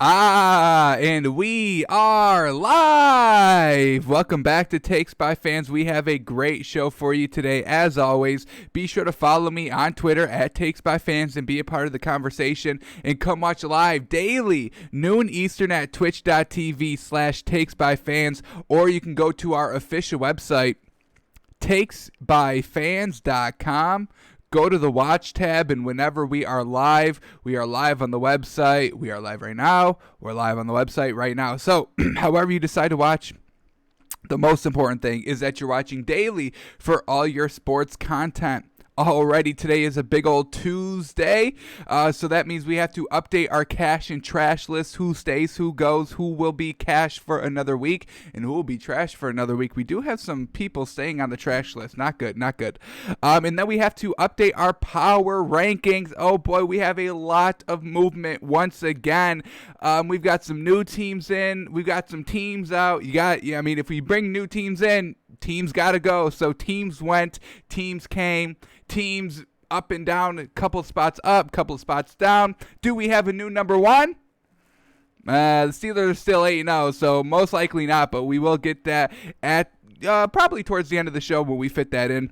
And we are live. Welcome back to Takes by Fans. We have a great show for you today. As always, be sure to follow me on Twitter at Takes by Fans and be a part of the conversation. And come watch live daily, noon Eastern at twitch.tv/Takes by Fans. Or you can go to our official website, takesbyfans.com. Go to the watch tab, and whenever we are live on the website. We are live right now. We're live on the website right now. So, however you decide to watch, the most important thing is that you're watching daily for all your sports content. Already today is a big old Tuesday, so that means we have to update our cash and trash list. Who stays, who goes, who will be cash for another week, and who will be trash for another week. We do have some people staying on the trash list. Not good. And then we have to update our power rankings. Oh boy, we have a lot of movement once again. We've got some new teams in. We've got some teams out. If we bring new teams in, teams got to go. So teams went, teams came, teams up and down, a couple spots up, couple spots down. Do we have a new number one? The Steelers are still 8-0, so most likely not, but we will get that at probably towards the end of the show when we fit that in.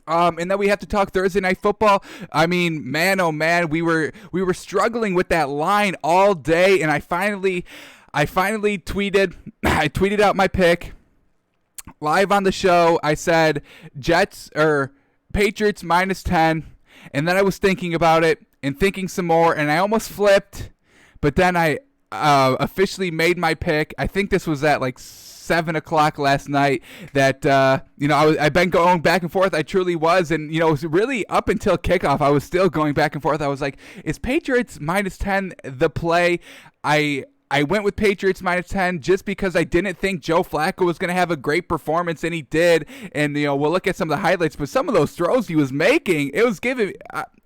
And then we have to talk Thursday Night Football. I mean, man, oh man, we were struggling with that line all day, and I finally tweeted. I tweeted out my pick live on the show. I said Patriots -10, and then I was thinking about it and thinking some more, and I almost flipped, but then I officially made my pick. I think this was at like 7 o'clock last night that, I've been going back and forth. I truly was. And, it was really up until kickoff, I was still going back and forth. I was like, is Patriots -10 the play? I went with Patriots -10 just because I didn't think Joe Flacco was going to have a great performance, and he did. And, we'll look at some of the highlights, but some of those throws he was making, it was giving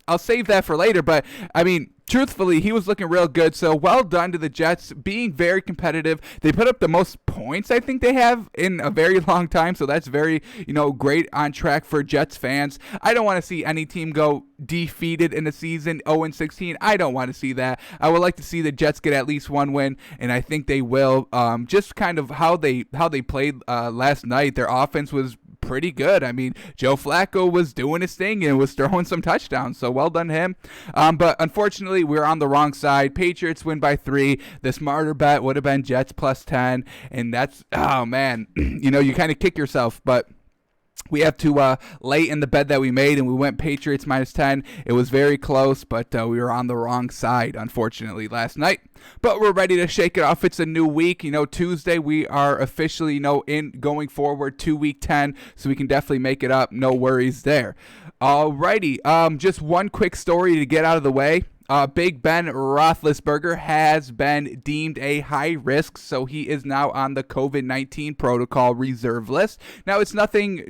I'll save that for later, but, I mean, truthfully, he was looking real good, so well done to the Jets, being very competitive. They put up the most points I think they have in a very long time, so that's very, great on track for Jets fans. I don't want to see any team go defeated in the season, 0-16. I don't want to see that. I would like to see the Jets get at least one win, and I think they will. Just kind of how they played last night, their offense was pretty good. I mean, Joe Flacco was doing his thing and was throwing some touchdowns, so well done to him. But unfortunately, we're on the wrong side. Patriots win by 3. The smarter bet would have been Jets +10, and that's, oh man, you kind of kick yourself, but we have to lay in the bet that we made, and we went Patriots -10. It was very close, but we were on the wrong side, unfortunately, last night. But we're ready to shake it off. It's a new week. Tuesday we are officially, in going forward to week 10, so we can definitely make it up. No worries there. Alrighty, just one quick story to get out of the way. Big Ben Roethlisberger has been deemed a high risk, so he is now on the COVID-19 protocol reserve list. Now, it's nothing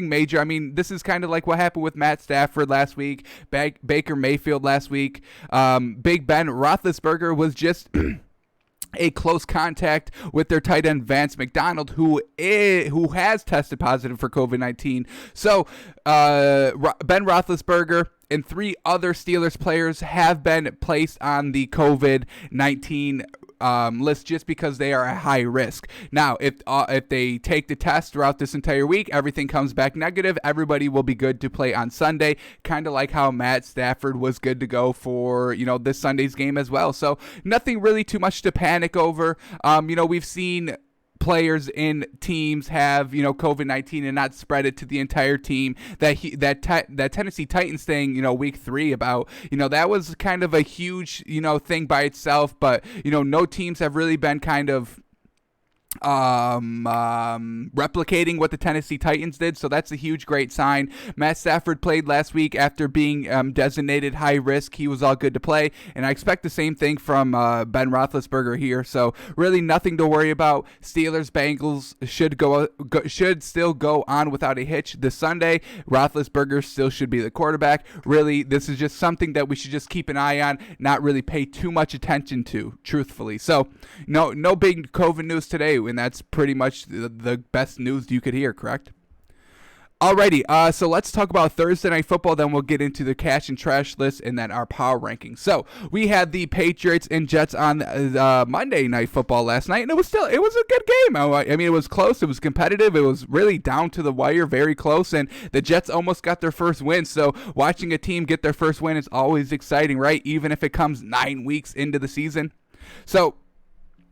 major. I mean, this is kind of like what happened with Matt Stafford last week, Baker Mayfield last week. Big Ben Roethlisberger was just a close contact with their tight end Vance McDonald, who has tested positive for COVID-19. So, Ben Roethlisberger and 3 other Steelers players have been placed on the COVID-19 list just because they are a high risk. Now, if they take the test throughout this entire week, everything comes back negative, everybody will be good to play on Sunday, kind of like how Matt Stafford was good to go for, this Sunday's game as well. So nothing really too much to panic over. We've seen players in teams have COVID-19 and not spread it to the entire team. That Tennessee Titans thing, week 3 about that was kind of a huge thing by itself, but no teams have really been kind of replicating what the Tennessee Titans did, so that's a huge great sign. Matt Stafford played last week after being designated high risk. He was all good to play, and I expect the same thing from Ben Roethlisberger here, so really nothing to worry about. Steelers-Bengals should still go on without a hitch this Sunday. Roethlisberger still should be the quarterback. Really, this is just something that we should just keep an eye on, not really pay too much attention to, truthfully. So no big COVID news today, and that's pretty much the best news you could hear, correct? Alrighty, so let's talk about Thursday Night Football, then we'll get into the cash and trash list and then our power rankings. So we had the Patriots and Jets on Monday Night Football last night, and it was a good game. I mean, it was close, it was competitive, it was really down to the wire, very close, and the Jets almost got their first win. So watching a team get their first win is always exciting, right? Even if it comes 9 weeks into the season. So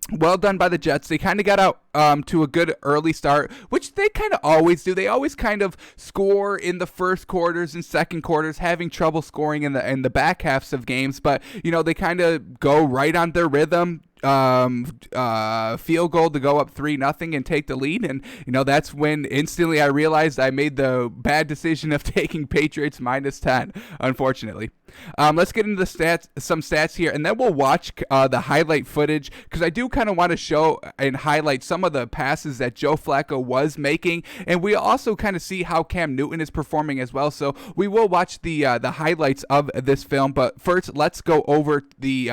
well done by the Jets. They kind of got out to a good early start, which they kind of always do. They always kind of score in the first quarters and second quarters, having trouble scoring in the back halves of games. But, they kind of go right on their rhythm. Field goal to go up 3-0 and take the lead, and that's when instantly I realized I made the bad decision of taking Patriots -10, unfortunately. Let's get into some stats here, and then we'll watch the highlight footage, because I do kind of want to show and highlight some of the passes that Joe Flacco was making, and we also kind of see how Cam Newton is performing as well. So we will watch the highlights of this film, but first let's go over the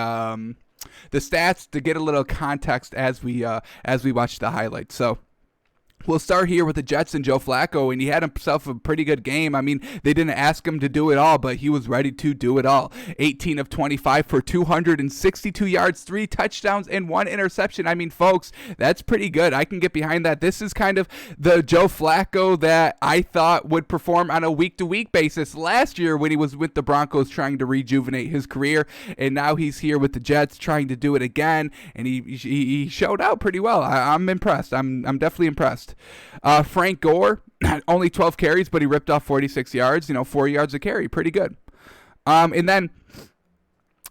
stats to get a little context as we watch the highlights. So we'll start here with the Jets and Joe Flacco, and he had himself a pretty good game. I mean, they didn't ask him to do it all, but he was ready to do it all. 18 of 25 for 262 yards, 3 touchdowns, and 1 interception. I mean, folks, that's pretty good. I can get behind that. This is kind of the Joe Flacco that I thought would perform on a week-to-week basis last year when he was with the Broncos trying to rejuvenate his career, and now he's here with the Jets trying to do it again, and he showed out pretty well. I'm impressed. I'm definitely impressed. Frank Gore, only 12 carries, but he ripped off 46 yards, 4 yards a carry. Pretty good. And then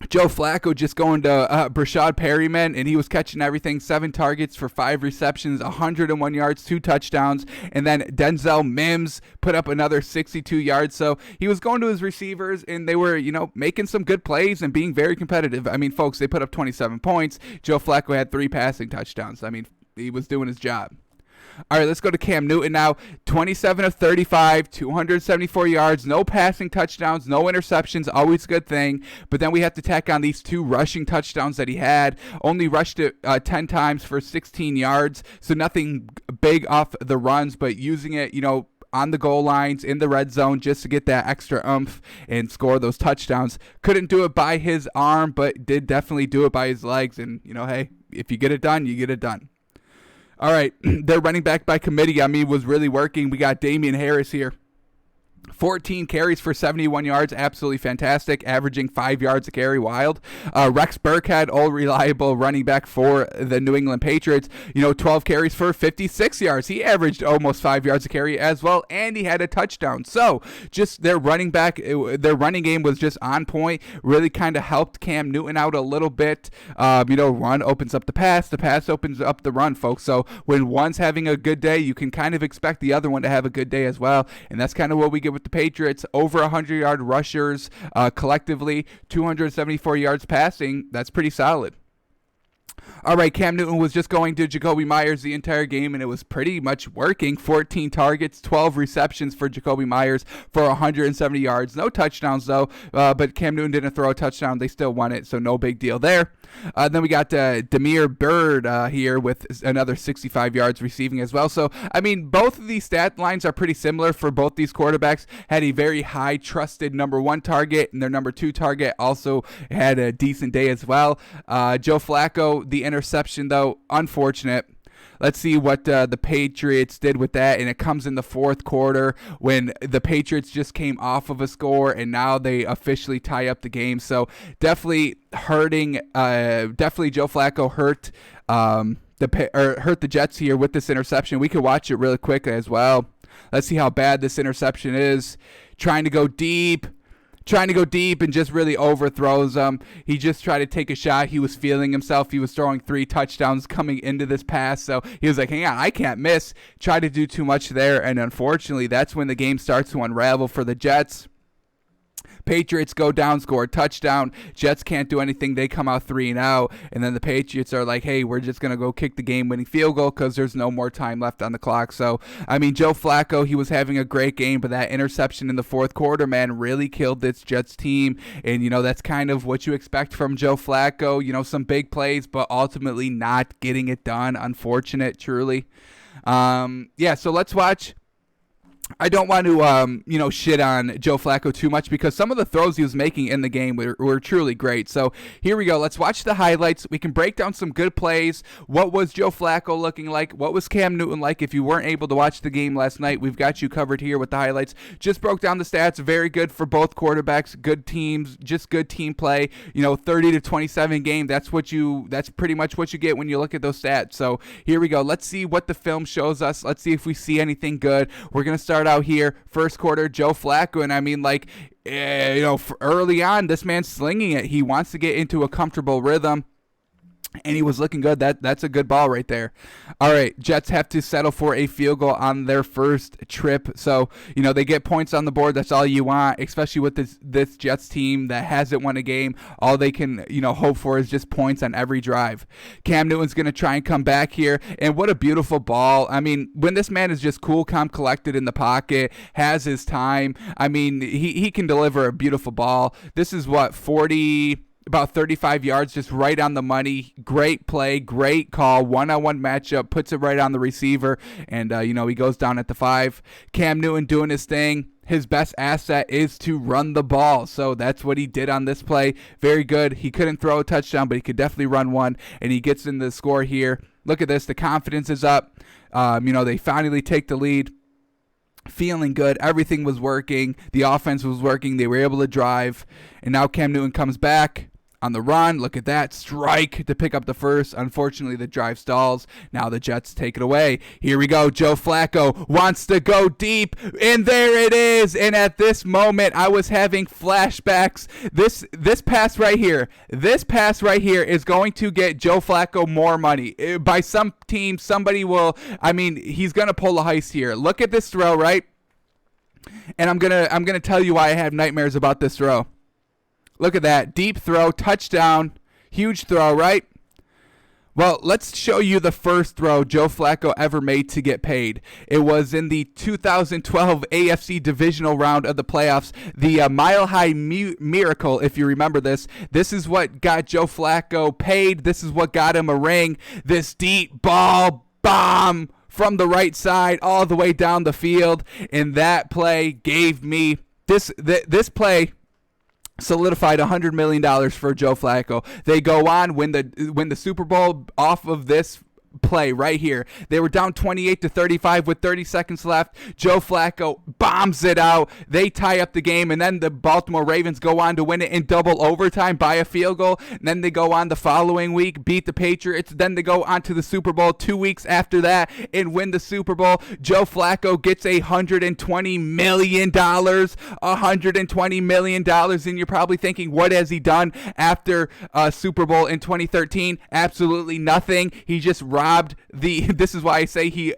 Joe Flacco just going to Brashad Perryman, and he was catching everything. 7 targets for 5 receptions, 101 yards, 2 touchdowns. And then Denzel Mims put up another 62 yards. So he was going to his receivers, and they were, making some good plays and being very competitive. I mean, folks, they put up 27 points. Joe Flacco had 3 passing touchdowns. I mean, he was doing his job. All right, let's go to Cam Newton now. 27 of 35, 274 yards, no passing touchdowns, no interceptions, always a good thing. But then we have to tack on these 2 rushing touchdowns that he had. Only rushed it 10 times for 16 yards, so nothing big off the runs, but using it, on the goal lines, in the red zone, just to get that extra oomph and score those touchdowns. Couldn't do it by his arm, but did definitely do it by his legs. And, hey, if you get it done, you get it done. All right, their running back by committee, was really working. We got Damian Harris here. 14 carries for 71 yards, absolutely fantastic, averaging 5 yards a carry, wild. Rex Burkhead, all reliable running back for the New England Patriots, 12 carries for 56 yards. He averaged almost 5 yards a carry as well, and he had a touchdown. So just their running game was just on point, really kind of helped Cam Newton out a little bit. Run opens up the pass opens up the run, folks. So when one's having a good day, you can kind of expect the other one to have a good day as well, and that's kind of what we get with the Patriots. Over 100-yard rushers collectively, 274 yards passing. That's pretty solid. All right, Cam Newton was just going to Jakobi Meyers the entire game, and it was pretty much working. 14 targets, 12 receptions for Jakobi Meyers for 170 yards. No touchdowns, though, but Cam Newton didn't throw a touchdown. They still won it, so no big deal there. Then we got Damiere Byrd here with another 65 yards receiving as well. So, both of these stat lines are pretty similar for both these quarterbacks. Had a very high trusted number 1 target, and their number 2 target also had a decent day as well. Joe Flacco, the interception, though, unfortunate. Let's see what the Patriots did with that, and it comes in the fourth quarter when the Patriots just came off of a score, and now they officially tie up the game. So definitely hurting. Definitely Joe Flacco hurt the Jets here with this interception. We could watch it really quick as well. Let's see how bad this interception is. Trying to go deep and just really overthrows him. He just tried to take a shot. He was feeling himself. He was throwing 3 touchdowns coming into this pass, so he was like, hang on, I can't miss. Tried to do too much there, and unfortunately, that's when the game starts to unravel for the Jets. Patriots go down, score a touchdown. Jets can't do anything. They come out 3-0. And then the Patriots are like, hey, we're just going to go kick the game-winning field goal because there's no more time left on the clock. So, Joe Flacco, he was having a great game, but that interception in the fourth quarter, man, really killed this Jets team. And, that's kind of what you expect from Joe Flacco. Some big plays, but ultimately not getting it done. Unfortunate, truly. So let's watch I don't want to, shit on Joe Flacco too much because some of the throws he was making in the game were truly great. So here we go. Let's watch the highlights. We can break down some good plays. What was Joe Flacco looking like? What was Cam Newton like? If you weren't able to watch the game last night, we've got you covered here with the highlights. Just broke down the stats. Very good for both quarterbacks. Good teams. Just good team play. 30-27 game. That's pretty much what you get when you look at those stats. So here we go. Let's see what the film shows us. Let's see if we see anything good. We're going to start out here, first quarter, Joe Flacco, and I mean, early on, this man's slinging it. He wants to get into a comfortable rhythm, and he was looking good. That's a good ball right there. All right, Jets have to settle for a field goal on their first trip. So, they get points on the board. That's all you want, especially with this Jets team that hasn't won a game. All they can, hope for is just points on every drive. Cam Newton's going to try and come back here, and what a beautiful ball. I mean, when this man is just cool, calm, collected in the pocket, has his time, I mean, he can deliver a beautiful ball. This is about 35 yards, just right on the money. Great play, great call, one-on-one matchup, puts it right on the receiver, and, he goes down at the 5. Cam Newton doing his thing. His best asset is to run the ball, so that's what he did on this play. Very good. He couldn't throw a touchdown, but he could definitely run one, and he gets in the score here. Look at this. The confidence is up. They finally take the lead. Feeling good. Everything was working. The offense was working. They were able to drive, and now Cam Newton comes back on the run. Look at that strike to pick up the first. Unfortunately, the drive stalls. Now the Jets take it away. Here we go. Joe Flacco wants to go deep, and there it is. And at this moment, I was having flashbacks. This pass right here is going to get Joe Flacco more money. By some team, somebody will. I mean, he's gonna pull a heist here. Look at this throw, right? And I'm gonna tell you why I have nightmares about this throw. Look at that. Deep throw, touchdown, huge throw, right? Well, let's show you the first throw Joe Flacco ever made to get paid. It was in the 2012 AFC divisional round of the playoffs, the Mile High Miracle, if you remember this. This is what got Joe Flacco paid. This is what got him a ring. This deep ball bomb from the right side all the way down the field. And that play gave me this play solidified $100 million for Joe Flacco. They go on win the Super Bowl off of this play right here. They were down 28-35 with 30 seconds left. Joe Flacco bombs it out. They tie up the game, and then the Baltimore Ravens go on to win it in double overtime by a field goal. And then they go on the following week, beat the Patriots. Then they go on to the Super Bowl 2 weeks after that and win the Super Bowl. Joe Flacco gets $120 million. $120 million. And you're probably thinking, what has he done after Super Bowl in 2013? Absolutely nothing. He just robbed this is why I say he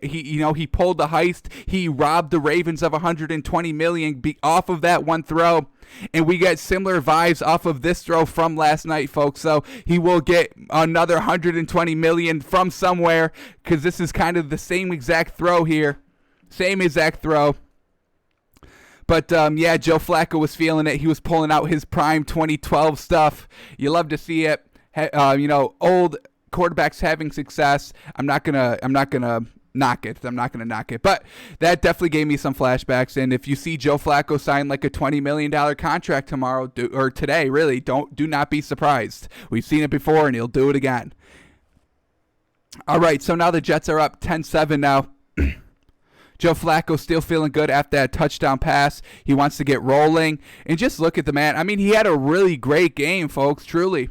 pulled the heist. He robbed the Ravens of $120 million off of that one throw. And we get similar vibes off of this throw from last night, folks. So he will get another $120 million from somewhere, because this is kind of the same exact throw here. Same exact throw. But, Joe Flacco was feeling it. He was pulling out his prime 2012 stuff. You love to see it. Old quarterbacks having success. I'm not gonna knock it. But that definitely gave me some flashbacks. And if you see Joe Flacco sign like a $20 million contract tomorrow or today, really, do not be surprised. We've seen it before, and he'll do it again. All right, so now the Jets are up 10-7 now. Joe Flacco still feeling good after that touchdown pass. He wants to get rolling. And just look at the man. I mean, he had a really great game, folks, truly.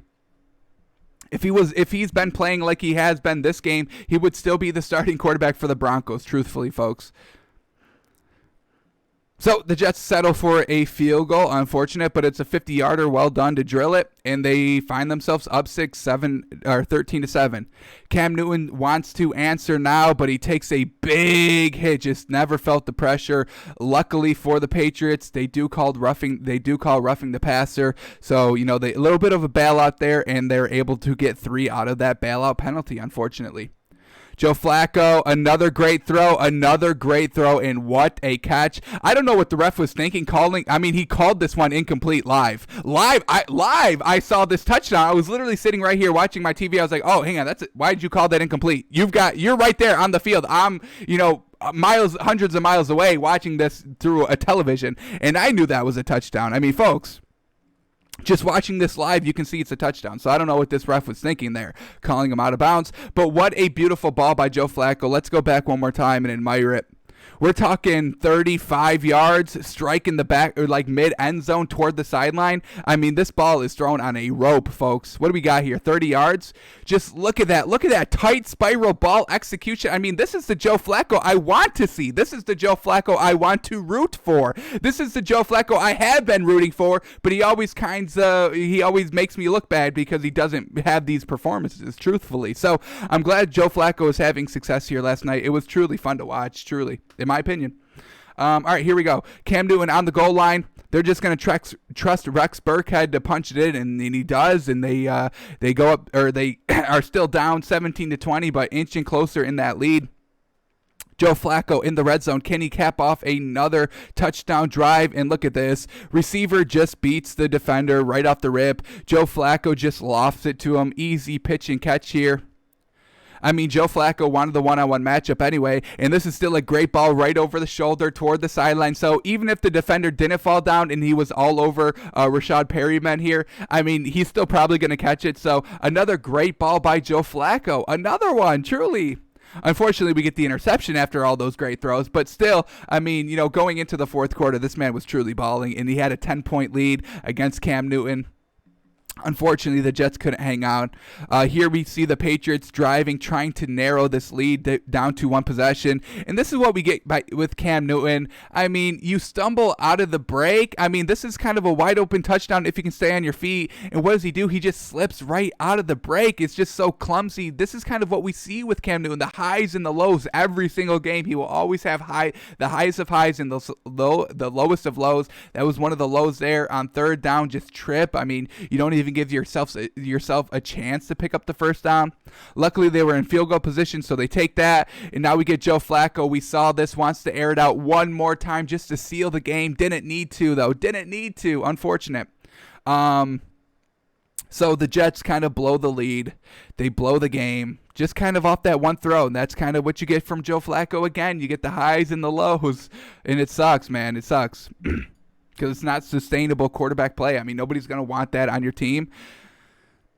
If he's been playing like he has been this game, he would still be the starting quarterback for the Broncos, truthfully, folks. So the Jets settle for a field goal. Unfortunate, but it's a 50-yarder. Well done to drill it, and they find themselves up 13-7. Cam Newton wants to answer now, but he takes a big hit. Just never felt the pressure. Luckily for the Patriots, they do call roughing the passer. So a little bit of a bailout there, and they're able to get 3 out of that bailout penalty. Unfortunately. Joe Flacco, another great throw, and what a catch. I don't know what the ref was thinking he called this one incomplete live. I saw this touchdown. I was literally sitting right here watching my TV. I was like, oh, hang on, why did you call that incomplete? You're right there on the field. miles, hundreds of miles away watching this through a television, and I knew that was a touchdown. I mean, folks, just watching this live, you can see it's a touchdown. So I don't know what this ref was thinking there, calling him out of bounds. But what a beautiful ball by Joe Flacco. Let's go back one more time and admire it. We're talking 35 yards, striking the back or like mid end zone toward the sideline. I mean, this ball is thrown on a rope, folks. What do we got here? 30 yards? Just look at that. Look at that tight spiral ball execution. I mean, this is the Joe Flacco I want to see. This is the Joe Flacco I want to root for. This is the Joe Flacco I have been rooting for, but he always makes me look bad because he doesn't have these performances, truthfully. So I'm glad Joe Flacco is having success here last night. It was truly fun to watch, truly, in my opinion. All right, here we go. Cam Newton on the goal line. They're just going to trust Rex Burkhead to punch it in, and he does. And they go up, or they are still down 17-20, but inching closer in that lead. Joe Flacco in the red zone. Can he cap off another touchdown drive? And look at this. Receiver just beats the defender right off the rip. Joe Flacco just lofts it to him. Easy pitch and catch here. I mean, Joe Flacco wanted the one-on-one matchup anyway, and this is still a great ball right over the shoulder toward the sideline. So even if the defender didn't fall down and he was all over Rashad Perryman here, I mean, he's still probably going to catch it. So another great ball by Joe Flacco. Another one, truly. Unfortunately, we get the interception after all those great throws, but still, I mean, going into the fourth quarter, this man was truly balling, and he had a 10-point lead against Cam Newton. Unfortunately, the Jets couldn't hang on. Here we see the Patriots driving, trying to narrow this lead down to one possession. And this is what we get with Cam Newton. I mean, you stumble out of the break. I mean, this is kind of a wide open touchdown if you can stay on your feet. And what does he do? He just slips right out of the break. It's just so clumsy. This is kind of what we see with Cam Newton, the highs and the lows every single game. He will always have the highest of highs and the lowest of lows. That was one of the lows there on third down, just trip. I mean, you don't even give yourself a chance to pick up the first down. Luckily, they were in field goal position, so they take that. And now we get Joe Flacco. We saw this, wants to air it out one more time just to seal the game. Didn't need to, though. Didn't need to. Unfortunate. So the Jets kind of blow the lead. They blow the game just kind of off that one throw. And that's kind of what you get from Joe Flacco again. You get the highs and the lows. And it sucks, man. It sucks. Because it's not sustainable quarterback play. I mean, nobody's going to want that on your team.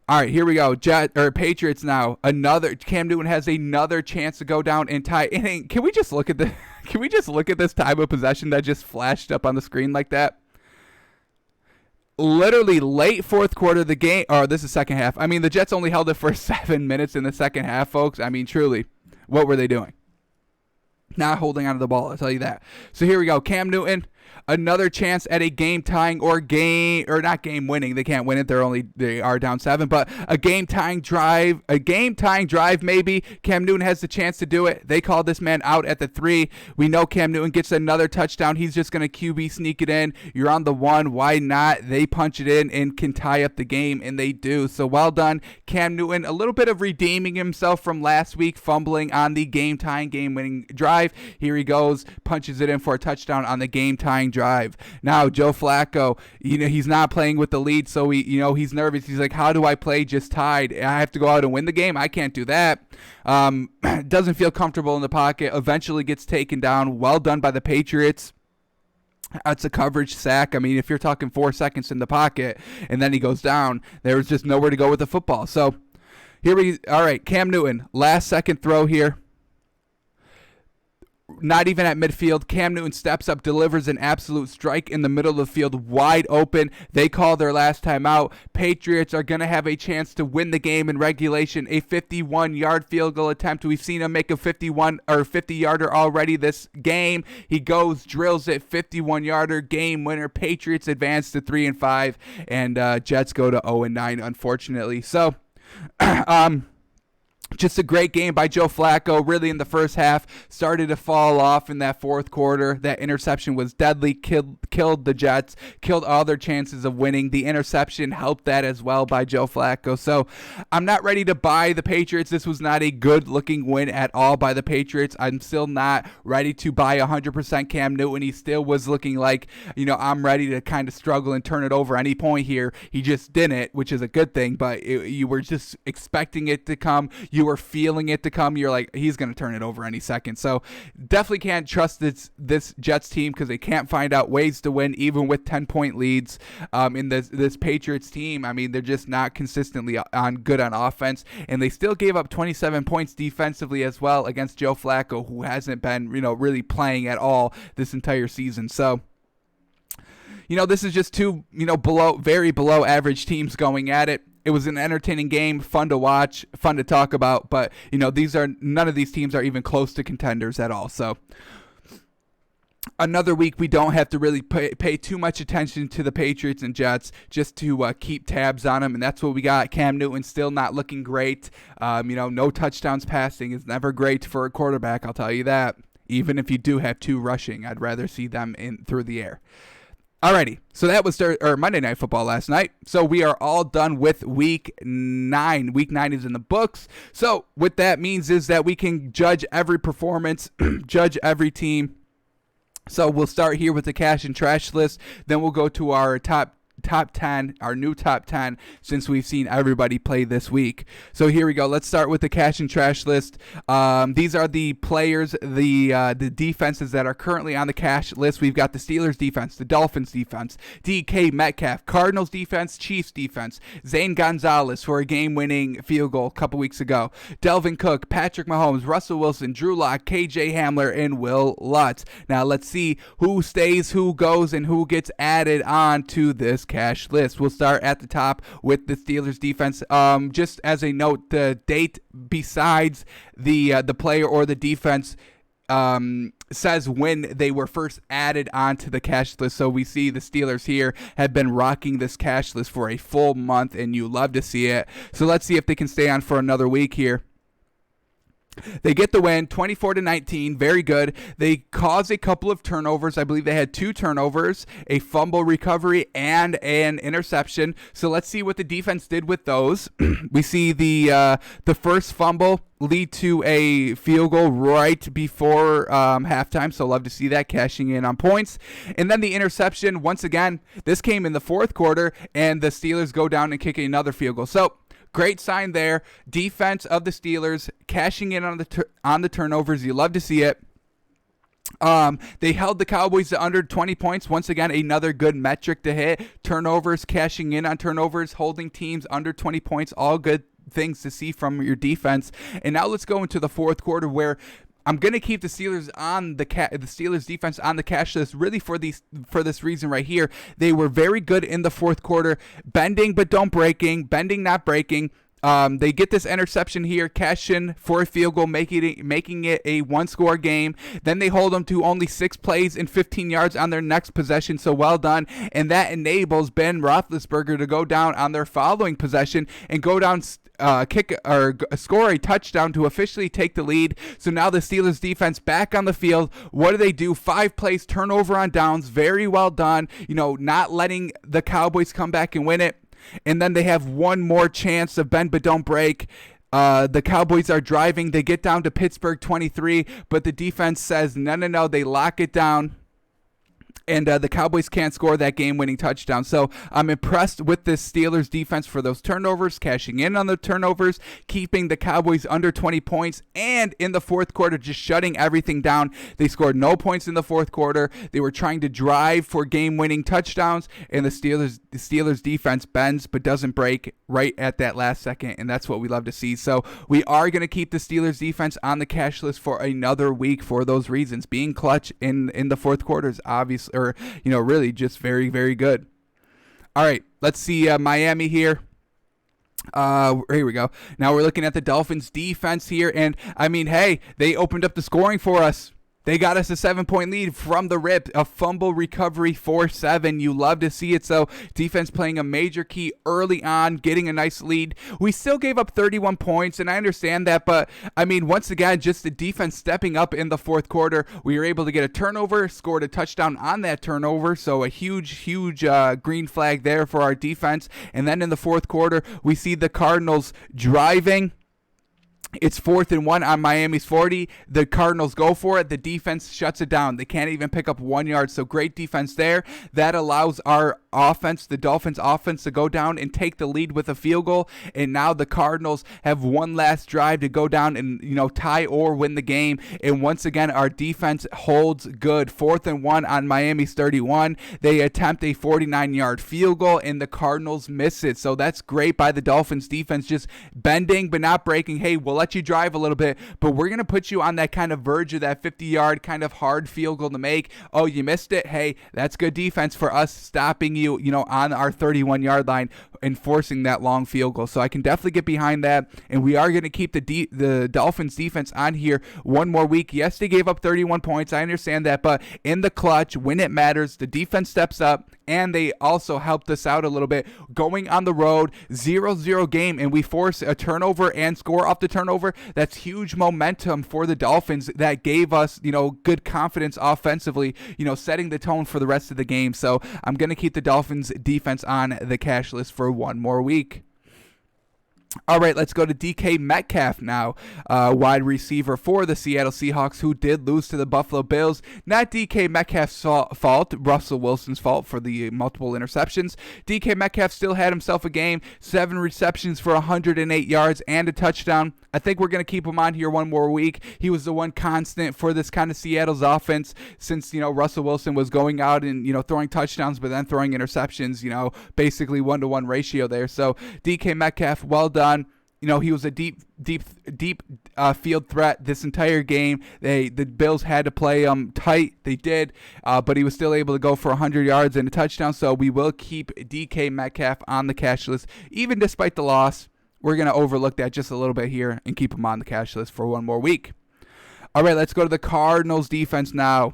All right, here we go. Patriots now. Cam Newton has another chance to go down and tie. Can we just look at the? Can we just look at this time of possession that just flashed up on the screen like that? Literally late fourth quarter of the game. Or this is second half. I mean, the Jets only held it for 7 minutes in the second half, folks. I mean, truly, what were they doing? Not holding onto the ball, I'll tell you that. So here we go. Cam Newton, another chance at a game tying or not game winning. They can't win it. They are down 7, but a game tying drive maybe. Cam Newton has the chance to do it. They call this man out at the 3. We know Cam Newton gets another touchdown. He's just going to QB sneak it in. You're on the 1. Why not? They punch it in and can tie up the game, and they do. So well done, Cam Newton. A little bit of redeeming himself from last week, fumbling on the game tying, game winning drive. Here he goes, punches it in for a touchdown on the game tying drive. Now Joe Flacco, he's not playing with the lead, so he's nervous. He's like, how do I play just tied? I have to go out and win the game. I can't do that. Doesn't feel comfortable in the pocket. Eventually gets taken down. Well done by the Patriots. That's a coverage sack. I mean, if you're talking 4 seconds in the pocket and then he goes down, there was just nowhere to go with the football. So all right, Cam Newton, last second throw here. Not even at midfield. Cam Newton steps up, delivers an absolute strike in the middle of the field, wide open. They call their last time out. Patriots are going to have a chance to win the game in regulation. A 51-yard field goal attempt. We've seen him make a 50-yarder already this game. He goes, drills it, 51-yarder, game winner. Patriots advance to 3-5, and Jets go to 0-9, unfortunately. So, just a great game by Joe Flacco. Really, in the first half, started to fall off in that fourth quarter. That interception was deadly, killed the Jets, killed all their chances of winning. The interception helped that as well by Joe Flacco. So I'm not ready to buy the Patriots. This was not a good-looking win at all by the Patriots. I'm still not ready to buy 100% Cam Newton. He still was looking like, I'm ready to kind of struggle and turn it over any point here. He just didn't, which is a good thing, but you were just expecting it to come. You were feeling it to come. You're like, he's going to turn it over any second. So definitely can't trust this Jets team because they can't find out ways to win, even with 10-point leads in this Patriots team. I mean, they're just not consistently good on offense, and they still gave up 27 points defensively as well against Joe Flacco, who hasn't been, really playing at all this entire season. So, this is just two, very below average teams going at it. It was an entertaining game, fun to watch, fun to talk about, but, none of these teams are even close to contenders at all. So another week we don't have to really pay too much attention to the Patriots and Jets, just to keep tabs on them, and that's what we got. Cam Newton still not looking great. No touchdowns passing is never great for a quarterback, I'll tell you that. Even if you do have 2 rushing, I'd rather see them in through the air. Alrighty, so that was Monday Night Football last night. So we are all done with Week 9. Week 9 is in the books. So what that means is that we can judge every performance, judge every team. So we'll start here with the cash and trash list. Then we'll go to our top 10, our new top 10, since we've seen everybody play this week. So here we go. Let's start with the cash and trash list. These are the players, the defenses that are currently on the cash list. We've got the Steelers defense, the Dolphins defense, DK Metcalf, Cardinals defense, Chiefs defense, Zane Gonzalez for a game-winning field goal a couple weeks ago, Delvin Cook, Patrick Mahomes, Russell Wilson, Drew Lock, KJ Hamler, and Will Lutz. Now let's see who stays, who goes, and who gets added on to this cash list. We'll start at the top with the Steelers defense. Just as a note, the date besides the player or the defense says when they were first added onto the cash list. So we see the Steelers here have been rocking this cash list for a full month, and you love to see it. So let's see if they can stay on for another week here. They get the win, 24-19, very good. They caused a couple of turnovers. I believe they had 2 turnovers, a fumble recovery, and an interception. So let's see what the defense did with those. We see the first fumble lead to a field goal right before halftime, so love to see that, cashing in on points. And then the interception, once again, this came in the fourth quarter, and the Steelers go down and kick another field goal. So great sign there. Defense of the Steelers cashing in on the turnovers. You love to see it. They held the Cowboys to under 20 points. Once again, another good metric to hit. Turnovers, cashing in on turnovers, holding teams under 20 points. All good things to see from your defense. And now let's go into the fourth quarter, where I'm going to keep the Steelers on the Steelers defense on the cash list really for this reason right here. They were very good in the fourth quarter, bending but don't breaking, bending not breaking. They get this interception here, cash in for a field goal, making it a 1-score game. Then they hold them to only 6 plays and 15 yards on their next possession, so well done. And that enables Ben Roethlisberger to go down on their following possession and go down, kick or score a touchdown to officially take the lead. So now the Steelers defense back on the field. What do? 5 plays, turnover on downs. Very well done. Not letting the Cowboys come back and win it. And then they have one more chance of bend but don't break. The Cowboys are driving. They get down to Pittsburgh 23, but the defense says no. They lock it down. And the Cowboys can't score that game-winning touchdown. So I'm impressed with this Steelers defense for those turnovers, cashing in on the turnovers, keeping the Cowboys under 20 points, and in the fourth quarter, just shutting everything down. They scored no points in the fourth quarter. They were trying to drive for game-winning touchdowns, and the Steelers defense bends but doesn't break right at that last second, and that's what we love to see. So we are going to keep the Steelers defense on the cash list for another week for those reasons. Being clutch in the fourth quarter is obviously, really just very, very good. All right, let's see Miami here. Here we go. Now we're looking at the Dolphins defense here, and I mean, hey, they opened up the scoring for us. They got us a 7-point lead from the rip, a fumble recovery 4-7. You love to see it. So defense playing a major key early on, getting a nice lead. We still gave up 31 points, and I understand that, but I mean, once again, just the defense stepping up in the fourth quarter. We were able to get a turnover, scored a touchdown on that turnover, so a huge green flag there for our defense. And then in the fourth quarter, we see the Cardinals driving. It's 4th and 1 on Miami's 40. The Cardinals go for it. The defense shuts it down. They can't even pick up 1 yard. So great defense there. That allows our offense, the Dolphins offense, to go down and take the lead with a field goal. And now the Cardinals have one last drive to go down and, tie or win the game. And once again, our defense holds good. 4th and 1 on Miami's 31. They attempt a 49-yard field goal and the Cardinals miss it. So that's great by the Dolphins defense, just bending but not breaking. Hey, we'll let you drive a little bit, but we're going to put you on that kind of verge of that 50-yard kind of hard field goal to make. Oh, you missed it? Hey, that's good defense for us stopping you, on our 31-yard line and forcing that long field goal. So I can definitely get behind that, and we are going to keep the Dolphins defense on here one more week. Yes, they gave up 31 points. I understand that, but in the clutch, when it matters, the defense steps up, and they also helped us out a little bit. Going on the road, 0-0 game, and we force a turnover and score off the turnover. That's huge momentum for the Dolphins that gave us, good confidence offensively, setting the tone for the rest of the game. So I'm going to keep the Dolphins defense on the cash list for one more week. All right, let's go to DK Metcalf now, wide receiver for the Seattle Seahawks, who did lose to the Buffalo Bills. Not DK Metcalf's fault, Russell Wilson's fault for the multiple interceptions. DK Metcalf still had himself a game, 7 receptions for 108 yards and a touchdown. I think we're going to keep him on here one more week. He was the one constant for this kind of Seattle's offense since, Russell Wilson was going out and, throwing touchdowns but then throwing interceptions, basically 1-to-1 ratio there. So DK Metcalf, well done. He was a deep field threat this entire game. The Bills had to play tight. They did, but he was still able to go for 100 yards and a touchdown. So we will keep DK Metcalf on the cash list, even despite the loss. We're going to overlook that just a little bit here and keep him on the cash list for one more week. All right, let's go to the Cardinals defense now,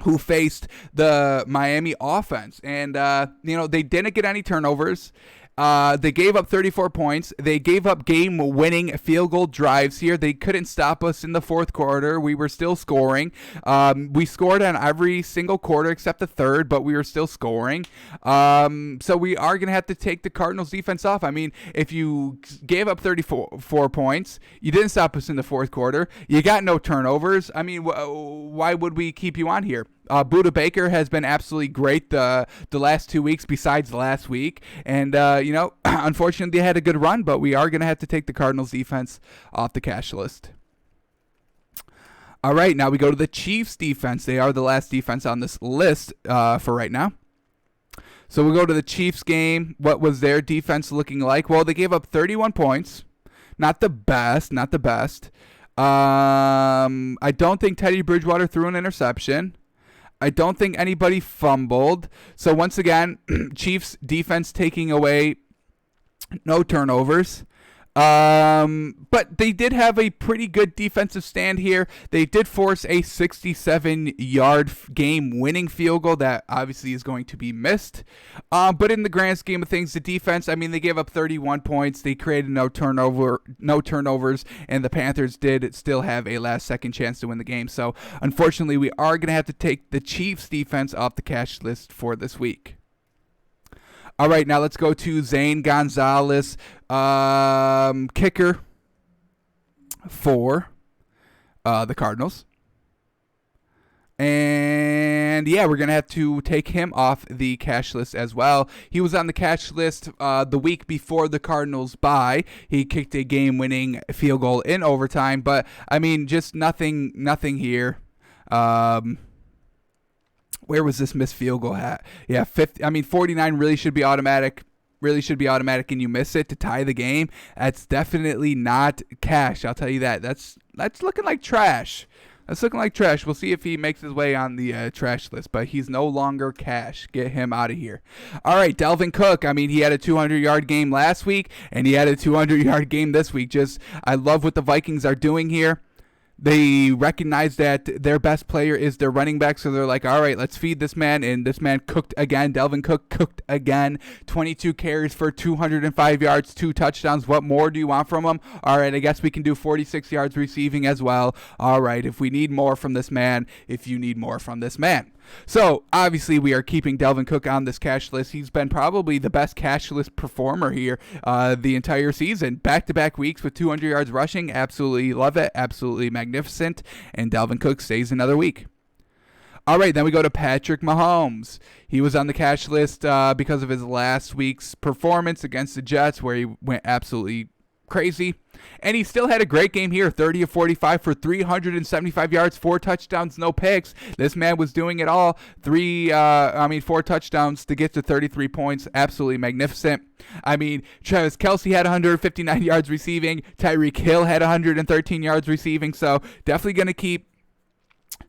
who faced the Miami offense. And, they didn't get any turnovers. They gave up 34 points. They gave up game-winning field goal drives here. They couldn't stop us in the fourth quarter. We were still scoring. We scored on every single quarter except the third, but we were still scoring. So we are going to have to take the Cardinals defense off. I mean, if you gave up 34 points, you didn't stop us in the fourth quarter, you got no turnovers. I mean, why would we keep you on here? Budda Baker has been absolutely great the last 2 weeks besides last week. And, unfortunately they had a good run, but we are going to have to take the Cardinals defense off the cash list. All right, now we go to the Chiefs defense. They are the last defense on this list for right now. So we go to the Chiefs game. What was their defense looking like? Well, they gave up 31 points. Not the best. I don't think Teddy Bridgewater threw an interception. I don't think anybody fumbled. So once again, Chiefs defense taking away no turnovers. But they did have a pretty good defensive stand here. They did force a 67-yard game-winning field goal that obviously is going to be missed. But in the grand scheme of things, the defense, I mean, they gave up 31 points. They created no turnovers, and the Panthers did still have a last-second chance to win the game. So, unfortunately, we are going to have to take the Chiefs defense off the cash list for this week. All right, now let's go to Zane Gonzalez, kicker for the Cardinals. And, yeah, we're going to have to take him off the cash list as well. He was on the cash list the week before the Cardinals bye. He kicked a game-winning field goal in overtime. But, I mean, just nothing here. Where was this missed field goal at? Yeah, 49 really should be automatic. And you miss it to tie the game. That's definitely not cash. I'll tell you that. That's looking like trash. We'll see if he makes his way on the trash list, but he's no longer cash. Get him out of here. All right, Dalvin Cook. I mean, he had a 200-yard game last week, and he had a 200-yard game this week. I love what the Vikings are doing here. They recognize that their best player is their running back, so they're like, all right, let's feed this man, and this man cooked again. Dalvin Cook cooked again. 22 carries for 205 yards, 2 touchdowns. What more do you want from him? All right, I guess we can do 46 yards receiving as well. All right, if you need more from this man. So, obviously, we are keeping Dalvin Cook on this cash list. He's been probably the best cash list performer here the entire season. Back-to-back weeks with 200 yards rushing. Absolutely love it. Absolutely magnificent. And Dalvin Cook stays another week. All right, then we go to Patrick Mahomes. He was on the cash list because of his last week's performance against the Jets, where he went absolutely crazy. And he still had a great game here, 30 of 45 for 375 yards, 4 touchdowns, no picks. This man was doing it all. 4 touchdowns to get to 33 points. Absolutely magnificent. I mean, Travis Kelce had 159 yards receiving. Tyreek Hill had 113 yards receiving. So definitely going to keep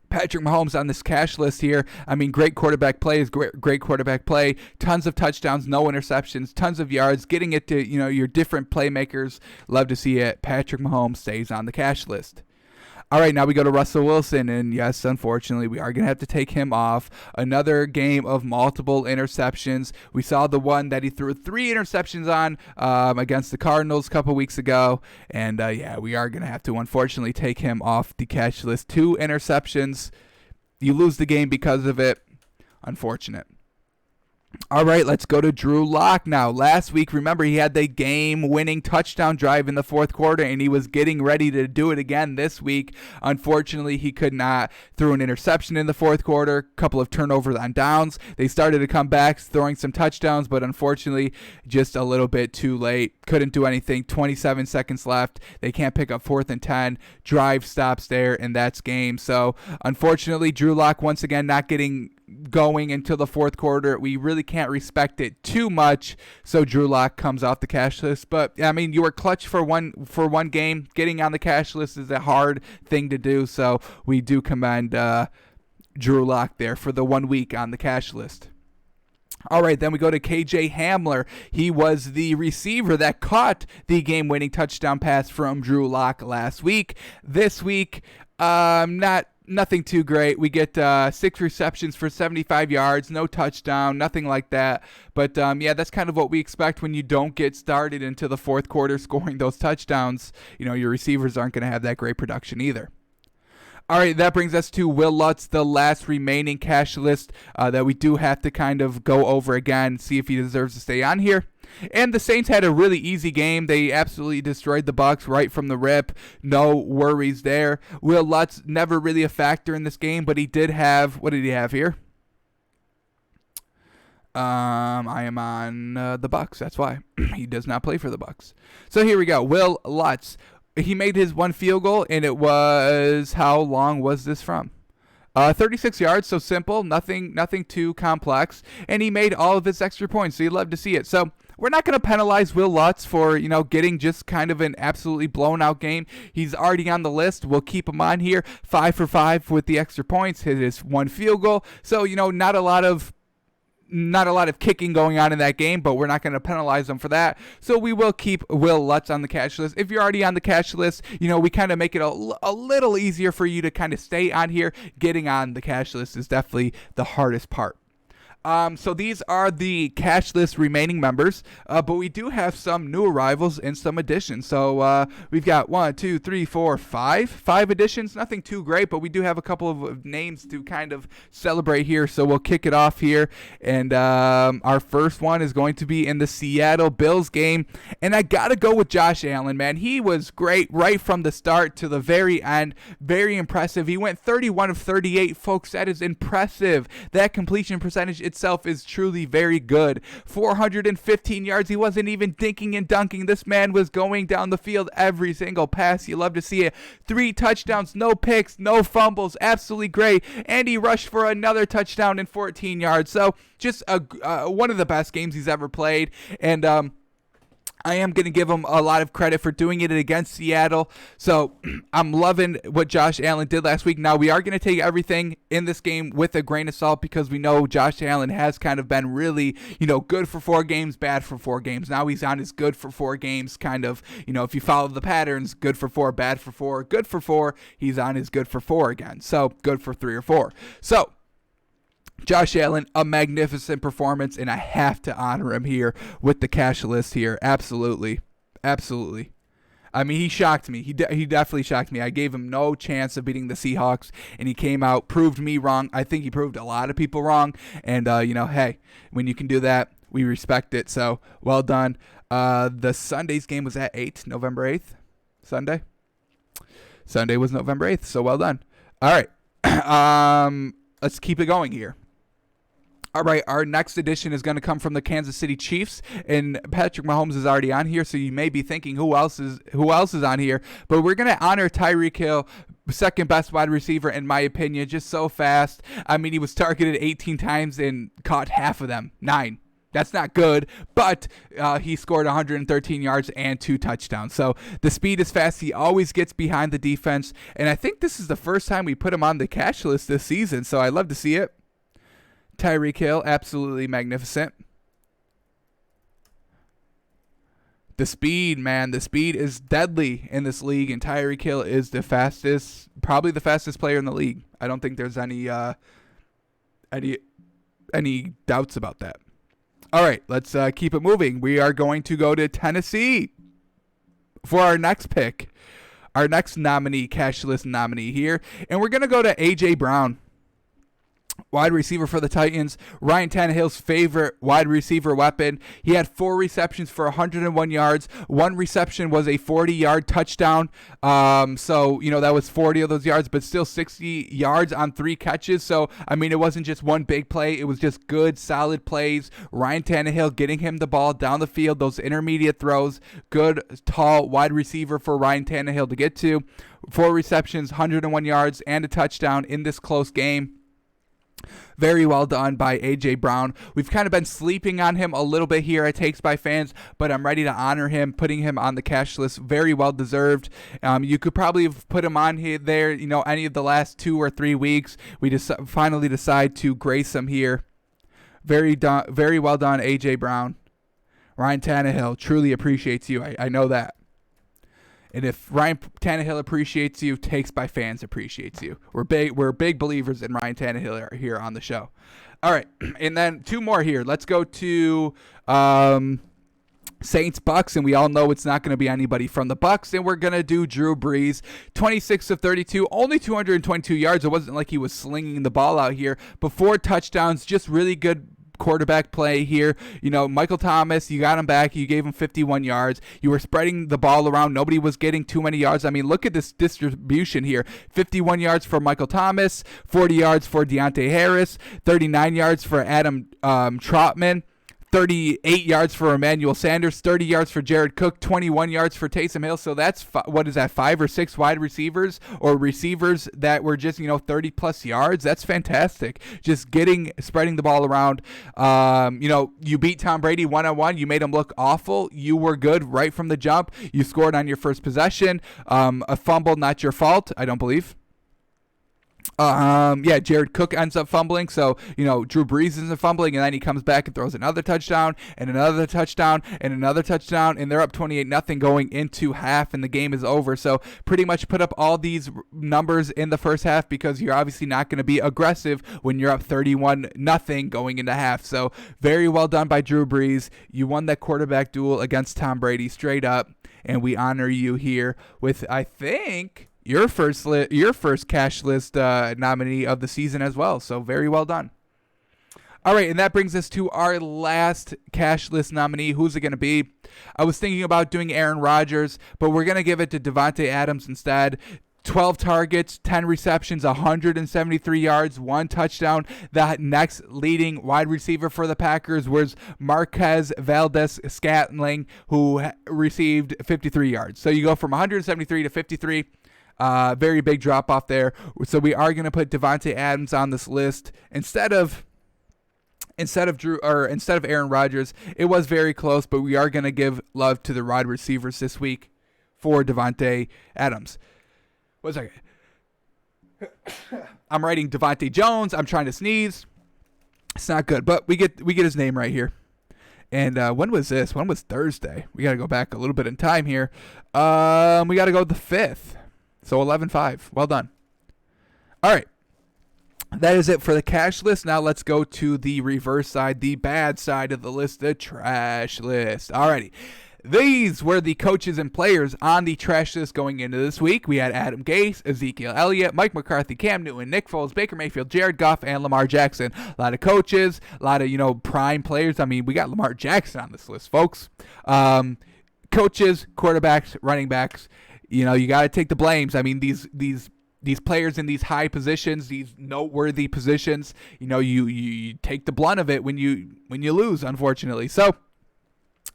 Patrick Mahomes on this cash list here. I mean, great quarterback play is great quarterback play. Tons of touchdowns, no interceptions, tons of yards, getting it to, your different playmakers. Love to see it. Patrick Mahomes stays on the cash list. All right, now we go to Russell Wilson, and yes, unfortunately, we are going to have to take him off. Another game of multiple interceptions. We saw the one that he threw 3 interceptions on against the Cardinals a couple weeks ago, and we are going to have to, unfortunately, take him off the catch list. 2 interceptions. You lose the game because of it. Unfortunate. All right, let's go to Drew Lock now. Last week, remember, he had the game-winning touchdown drive in the fourth quarter, and he was getting ready to do it again this week. Unfortunately, he could not. Threw an interception in the fourth quarter, a couple of turnovers on downs. They started to come back, throwing some touchdowns, but unfortunately, just a little bit too late. Couldn't do anything. 27 seconds left. They can't pick up 4th and 10. Drive stops there, and that's game. So, unfortunately, Drew Lock, once again, not getting going into the fourth quarter. We really can't respect it too much, so Drew Lock comes off the cash list. But I mean, you were clutch for one game. Getting on the cash list is a hard thing to do, so we do commend Drew Lock there for the 1 week on the cash list. All right, then we go to KJ Hamler. He was the receiver that caught the game-winning touchdown pass from Drew Lock last week. This week, nothing too great. We get 6 receptions for 75 yards, no touchdown, nothing like that. But, that's kind of what we expect when you don't get started into the fourth quarter scoring those touchdowns. Your receivers aren't going to have that great production either. All right, that brings us to Will Lutz, the last remaining cash list that we do have to kind of go over again, see if he deserves to stay on here. And the Saints had a really easy game. They absolutely destroyed the Bucs right from the rip. No worries there. Will Lutz never really a factor in this game, but he did have, what did he have here? I am on the Bucs. That's why. He does not play for the Bucs. So here we go. Will Lutz. He made his 1 field goal, and it was, how long was this from? 36 yards, so simple, nothing too complex. And he made all of his extra points, so you'd love to see it. So we're not going to penalize Will Lutz for, getting just kind of an absolutely blown out game. He's already on the list. We'll keep him on here. 5 for 5 with the extra points, hit his 1 field goal. So, not a lot of kicking going on in that game, but we're not going to penalize them for that. So we will keep Will Lutz on the cash list. If you're already on the cash list, we kind of make it a little easier for you to kind of stay on here. Getting on the cash list is definitely the hardest part. So these are the cash list remaining members, but we do have some new arrivals and some additions. So we've got 5 additions. Nothing too great, but we do have a couple of names to kind of celebrate here. So we'll kick it off here, and our first one is going to be in the Seattle Bills game, and I gotta go with Josh Allen, man. He was great right from the start to the very end. Very impressive. He went 31 of 38, folks. That is impressive. That completion percentage itself is truly very good. 415 yards. He wasn't even dinking and dunking. This man was going down the field every single pass. You love to see it. 3 touchdowns, no picks, no fumbles. Absolutely great. And he rushed for another touchdown and 14 yards. So just one of the best games he's ever played. And I am going to give him a lot of credit for doing it against Seattle. So I'm loving what Josh Allen did last week. Now, we are going to take everything in this game with a grain of salt because we know Josh Allen has kind of been really, good for 4 games, bad for 4 games. Now he's on his good for 4 games kind of, if you follow the patterns, good for 4, bad for 4, good for 4. He's on his good for 4 again. So good for 3 or 4. So Josh Allen, a magnificent performance, and I have to honor him here with the cash list here. Absolutely. Absolutely. I mean, he shocked me. He definitely shocked me. I gave him no chance of beating the Seahawks, and he came out, proved me wrong. I think he proved a lot of people wrong. And, hey, when you can do that, we respect it. So, well done. The Sunday's game was at 8, November 8th. Sunday was November 8th, so well done. All right. Let's keep it going here. All right, our next edition is going to come from the Kansas City Chiefs, and Patrick Mahomes is already on here, so you may be thinking who else is on here. But we're going to honor Tyreek Hill, second best wide receiver in my opinion, just so fast. I mean, he was targeted 18 times and caught half of them, 9. That's not good, but he scored 113 yards and 2 touchdowns. So the speed is fast. He always gets behind the defense, and I think this is the first time we put him on the cash list this season, so I'd love to see it. Tyreek Hill, absolutely magnificent. The speed, man, the speed is deadly in this league, and Tyreek Hill is the fastest, probably the fastest player in the league. I don't think there's any doubts about that. All right, let's keep it moving. We are going to go to Tennessee for our next pick, our next nominee, cash list nominee here, and we're going to go to A.J. Brown. Wide receiver for the Titans, Ryan Tannehill's favorite wide receiver weapon. He had 4 receptions for 101 yards. 1 reception was a 40-yard touchdown. So, that was 40 of those yards, but still 60 yards on 3 catches. So, I mean, it wasn't just one big play. It was just good, solid plays. Ryan Tannehill getting him the ball down the field, those intermediate throws. Good, tall wide receiver for Ryan Tannehill to get to. 4 receptions, 101 yards, and a touchdown in this close game. Very well done by A.J. Brown. We've kind of been sleeping on him a little bit here at Takes by Fans, but I'm ready to honor him, putting him on the cash list. Very well deserved. You could probably have put him on here, there, any of the last 2 or 3 weeks. We finally decide to grace him here. Very well done, A.J. Brown. Ryan Tannehill truly appreciates you. I know that. And if Ryan Tannehill appreciates you, Takes by Fans appreciates you. We're big believers in Ryan Tannehill here on the show. All right, and then 2 more here. Let's go to Saints Bucks, and we all know it's not going to be anybody from the Bucks, and we're going to do Drew Brees. 26 of 32, only 222 yards. It wasn't like he was slinging the ball out here, but 4 touchdowns, just really good quarterback play here. Michael Thomas, you got him back. You gave him 51 yards. You were spreading the ball around. Nobody was getting too many yards. I mean, look at this distribution here. 51 yards for Michael Thomas, 40 yards for Deontay Harris, 39 yards for Adam Trautman, 38 yards for Emmanuel Sanders, 30 yards for Jared Cook, 21 yards for Taysom Hill. So that's, 5 or 6 wide receivers or receivers that were just, 30-plus yards. That's fantastic. Just spreading the ball around. You beat Tom Brady one-on-one. You made him look awful. You were good right from the jump. You scored on your first possession. A fumble, not your fault, I don't believe. Jared Cook ends up fumbling, so Drew Brees isn't fumbling, and then he comes back and throws another touchdown and another touchdown and another touchdown, and they're up 28-0 going into half, and the game is over. So pretty much put up all these numbers in the first half because you're obviously not going to be aggressive when you're up 31-0 going into half. So very well done by Drew Brees. You won that quarterback duel against Tom Brady straight up, and we honor you here with, I think, your first cash list nominee of the season as well. So very well done. All right, and that brings us to our last cash list nominee. Who's it going to be? I was thinking about doing Aaron Rodgers, but we're going to give it to Davante Adams instead. 12 targets, 10 receptions, 173 yards, 1 touchdown. The next leading wide receiver for the Packers was Marquez Valdes-Scantling, who received 53 yards. So you go from 173 to 53. Very big drop off there. So we are going to put Davante Adams on this list instead of Aaron Rodgers. It was very close, but we are going to give love to the wide receivers this week for Davante Adams. 1 second. I'm writing Davante Jones. I'm trying to sneeze. It's not good, but we get his name right here. And when was this? When was Thursday? We got to go back a little bit in time here. We got to go the 5th. So 11-5. Well done. All right. That is it for the cash list. Now let's go to the reverse side, the bad side of the list, the trash list. All righty. These were the coaches and players on the trash list going into this week. We had Adam Gase, Ezekiel Elliott, Mike McCarthy, Cam Newton, Nick Foles, Baker Mayfield, Jared Goff, and Lamar Jackson. A lot of coaches, a lot of, prime players. I mean, we got Lamar Jackson on this list, folks. Coaches, quarterbacks, running backs. You got to take the blames. I mean, these players in these high positions, these noteworthy positions, you take the blunt of it when you lose, unfortunately. So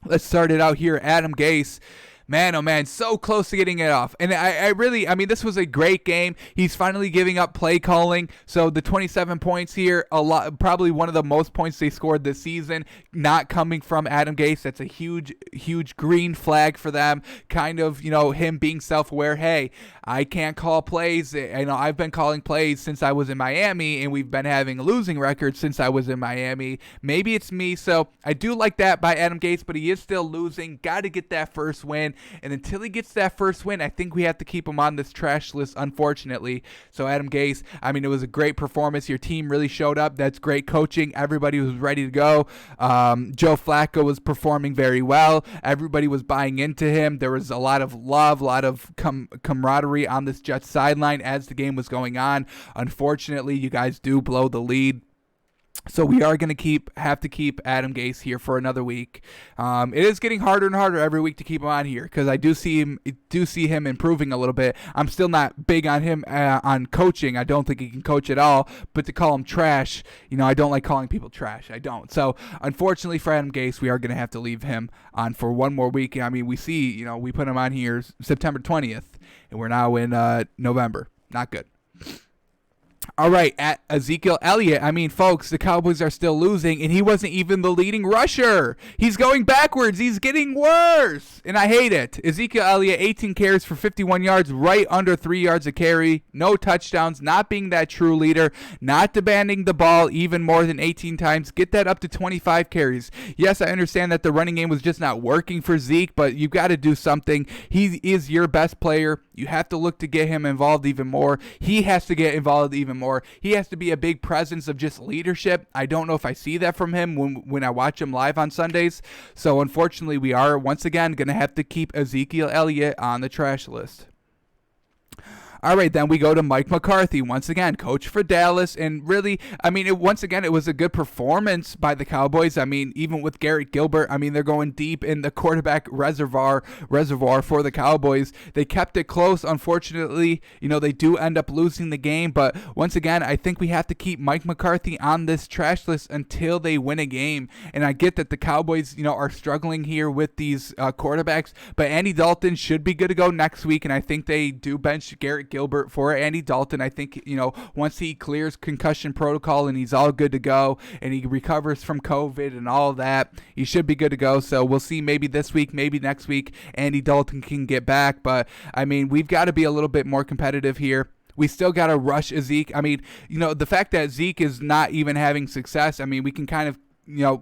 let's start it out here. Adam Gase. Man, oh man, so close to getting it off. And I mean, this was a great game. He's finally giving up play calling. So the 27 points here, probably one of the most points they scored this season, not coming from Adam Gase. That's a huge, huge green flag for them. Kind of, him being self-aware. Hey, I can't call plays. I've been calling plays since I was in Miami, and we've been having a losing record since I was in Miami. Maybe it's me. So I do like that by Adam Gase, but he is still losing. Got to get that first win. And until he gets that first win, I think we have to keep him on this trash list, unfortunately. So Adam Gase, I mean, it was a great performance. Your team really showed up. That's great coaching. Everybody was ready to go. Joe Flacco was performing very well. Everybody was buying into him. There was a lot of love, a lot of camaraderie on this Jets sideline as the game was going on. Unfortunately, you guys do blow the lead. So we are going to have to keep Adam Gase here for another week. It is getting harder and harder every week to keep him on here because I do see him improving a little bit. I'm still not big on him on coaching. I don't think he can coach at all. But to call him trash, I don't like calling people trash. I don't. So unfortunately for Adam Gase, we are going to have to leave him on for one more week. I mean, we see, we put him on here September 20th, and we're now in November. Not good. All right, at Ezekiel Elliott, I mean, folks, the Cowboys are still losing, and he wasn't even the leading rusher. He's going backwards. He's getting worse, and I hate it. Ezekiel Elliott, 18 carries for 51 yards, right under 3 yards a carry, no touchdowns, not being that true leader, not demanding the ball even more than 18 times. Get that up to 25 carries. Yes, I understand that the running game was just not working for Zeke, but you've got to do something. He is your best player. You have to look to get him involved even more. He has to get involved even more. He has to be a big presence of just leadership. I don't know if I see that from him when I watch him live on Sundays. So unfortunately, we are once again going to have to keep Ezekiel Elliott on the trash list. All right, then we go to Mike McCarthy, once again, coach for Dallas. And really, I mean, it was a good performance by the Cowboys. I mean, even with Garrett Gilbert, I mean, they're going deep in the quarterback reservoir for the Cowboys. They kept it close. Unfortunately, they do end up losing the game. But once again, I think we have to keep Mike McCarthy on this trash list until they win a game. And I get that the Cowboys, are struggling here with these quarterbacks. But Andy Dalton should be good to go next week. And I think they do bench Garrett Gilbert for Andy Dalton. I think, once he clears concussion protocol and he's all good to go and he recovers from COVID and all of that, he should be good to go. So we'll see, maybe this week, maybe next week, Andy Dalton can get back. But, I mean, we've got to be a little bit more competitive here. We still got to rush Zeke. I mean, the fact that Zeke is not even having success, I mean, we can kind of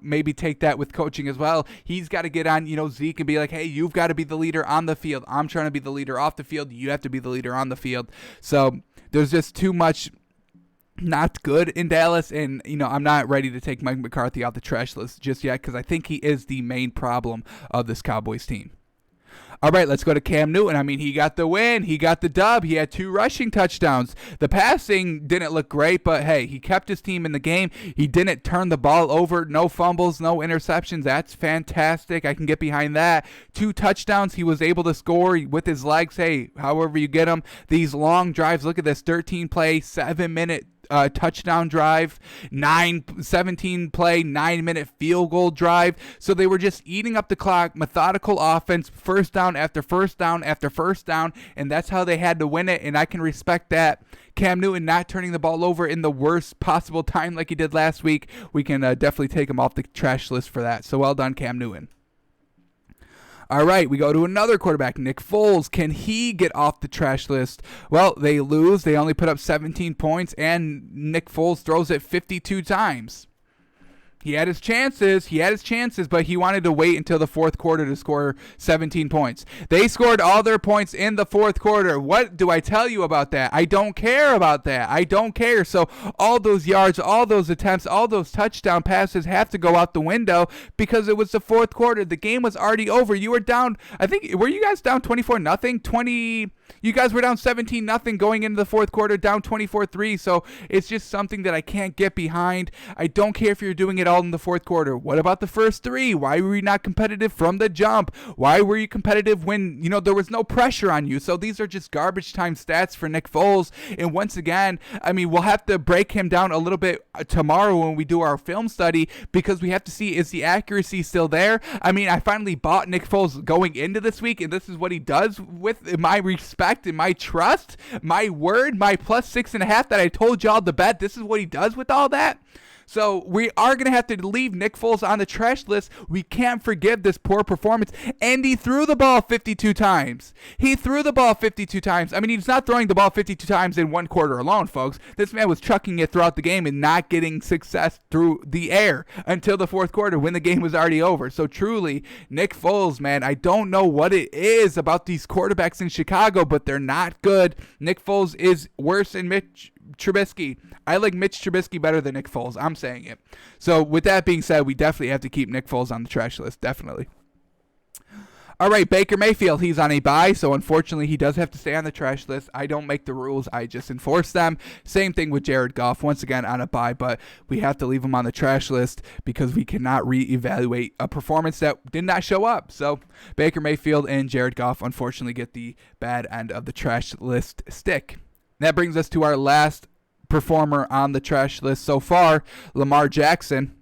maybe take that with coaching as well. He's got to get on, Zeke and be like, hey, you've got to be the leader on the field. I'm trying to be the leader off the field. You have to be the leader on the field. So there's just too much not good in Dallas. And, I'm not ready to take Mike McCarthy off the trash list just yet because I think he is the main problem of this Cowboys team. All right, let's go to Cam Newton. I mean, he got the win. He got the dub. He had 2 rushing touchdowns. The passing didn't look great, but hey, he kept his team in the game. He didn't turn the ball over. No fumbles, no interceptions. That's fantastic. I can get behind that. 2 touchdowns. He was able to score with his legs. Hey, however you get them. These long drives. Look at this 13-play, 7-minute touchdown drive, 17 play, 9-minute field goal drive. So they were just eating up the clock, methodical offense, first down after first down after first down, and that's how they had to win it, and I can respect that. Cam Newton not turning the ball over in the worst possible time like he did last week. We can definitely take him off the trash list for that. So well done, Cam Newton. All right, we go to another quarterback, Nick Foles. Can he get off the trash list? Well, they lose. They only put up 17 points, and Nick Foles throws it 52 times. He had his chances, but he wanted to wait until the fourth quarter to score 17 points. They scored all their points in the fourth quarter. What do I tell you about that? I don't care about that. I don't care. So all those yards, all those attempts, all those touchdown passes have to go out the window because it was the fourth quarter. The game was already over. You were down, I think, were you guys down 24-0? You guys were down 17-0 going into the fourth quarter, down 24-3. So it's just something that I can't get behind. I don't care if you're doing it all in the fourth quarter. What about the first three? Why were you not competitive from the jump? Why were you competitive when, there was no pressure on you? So these are just garbage time stats for Nick Foles. And once again, we'll have to break him down a little bit tomorrow when we do our film study because we have to see, is the accuracy still there? I finally bought Nick Foles going into this week, and this is what he does with my respect and my trust, my word, my plus 6.5 that I told y'all to bet. This is what he does with all that. So we are going to have to leave Nick Foles on the trash list. We can't forgive this poor performance. And he threw the ball 52 times. He's not throwing the ball 52 times in one quarter alone, folks. This man was chucking it throughout the game and not getting success through the air until the fourth quarter when the game was already over. So truly, Nick Foles, man, I don't know what it is about these quarterbacks in Chicago, but they're not good. Nick Foles is worse than Mitch Trubisky. I like Mitch Trubisky better than Nick Foles. I'm saying it. So with that being said, we definitely have to keep Nick Foles on the trash list. Definitely. All right, Baker Mayfield, he's on a bye, so unfortunately he does have to stay on the trash list. I don't make the rules, I just enforce them. Same thing with Jared Goff, once again on a bye, but we have to leave him on the trash list because we cannot reevaluate a performance that did not show up. So Baker Mayfield and Jared Goff unfortunately get the bad end of the trash list stick. That brings us to our last performer on the trash list so far, Lamar Jackson.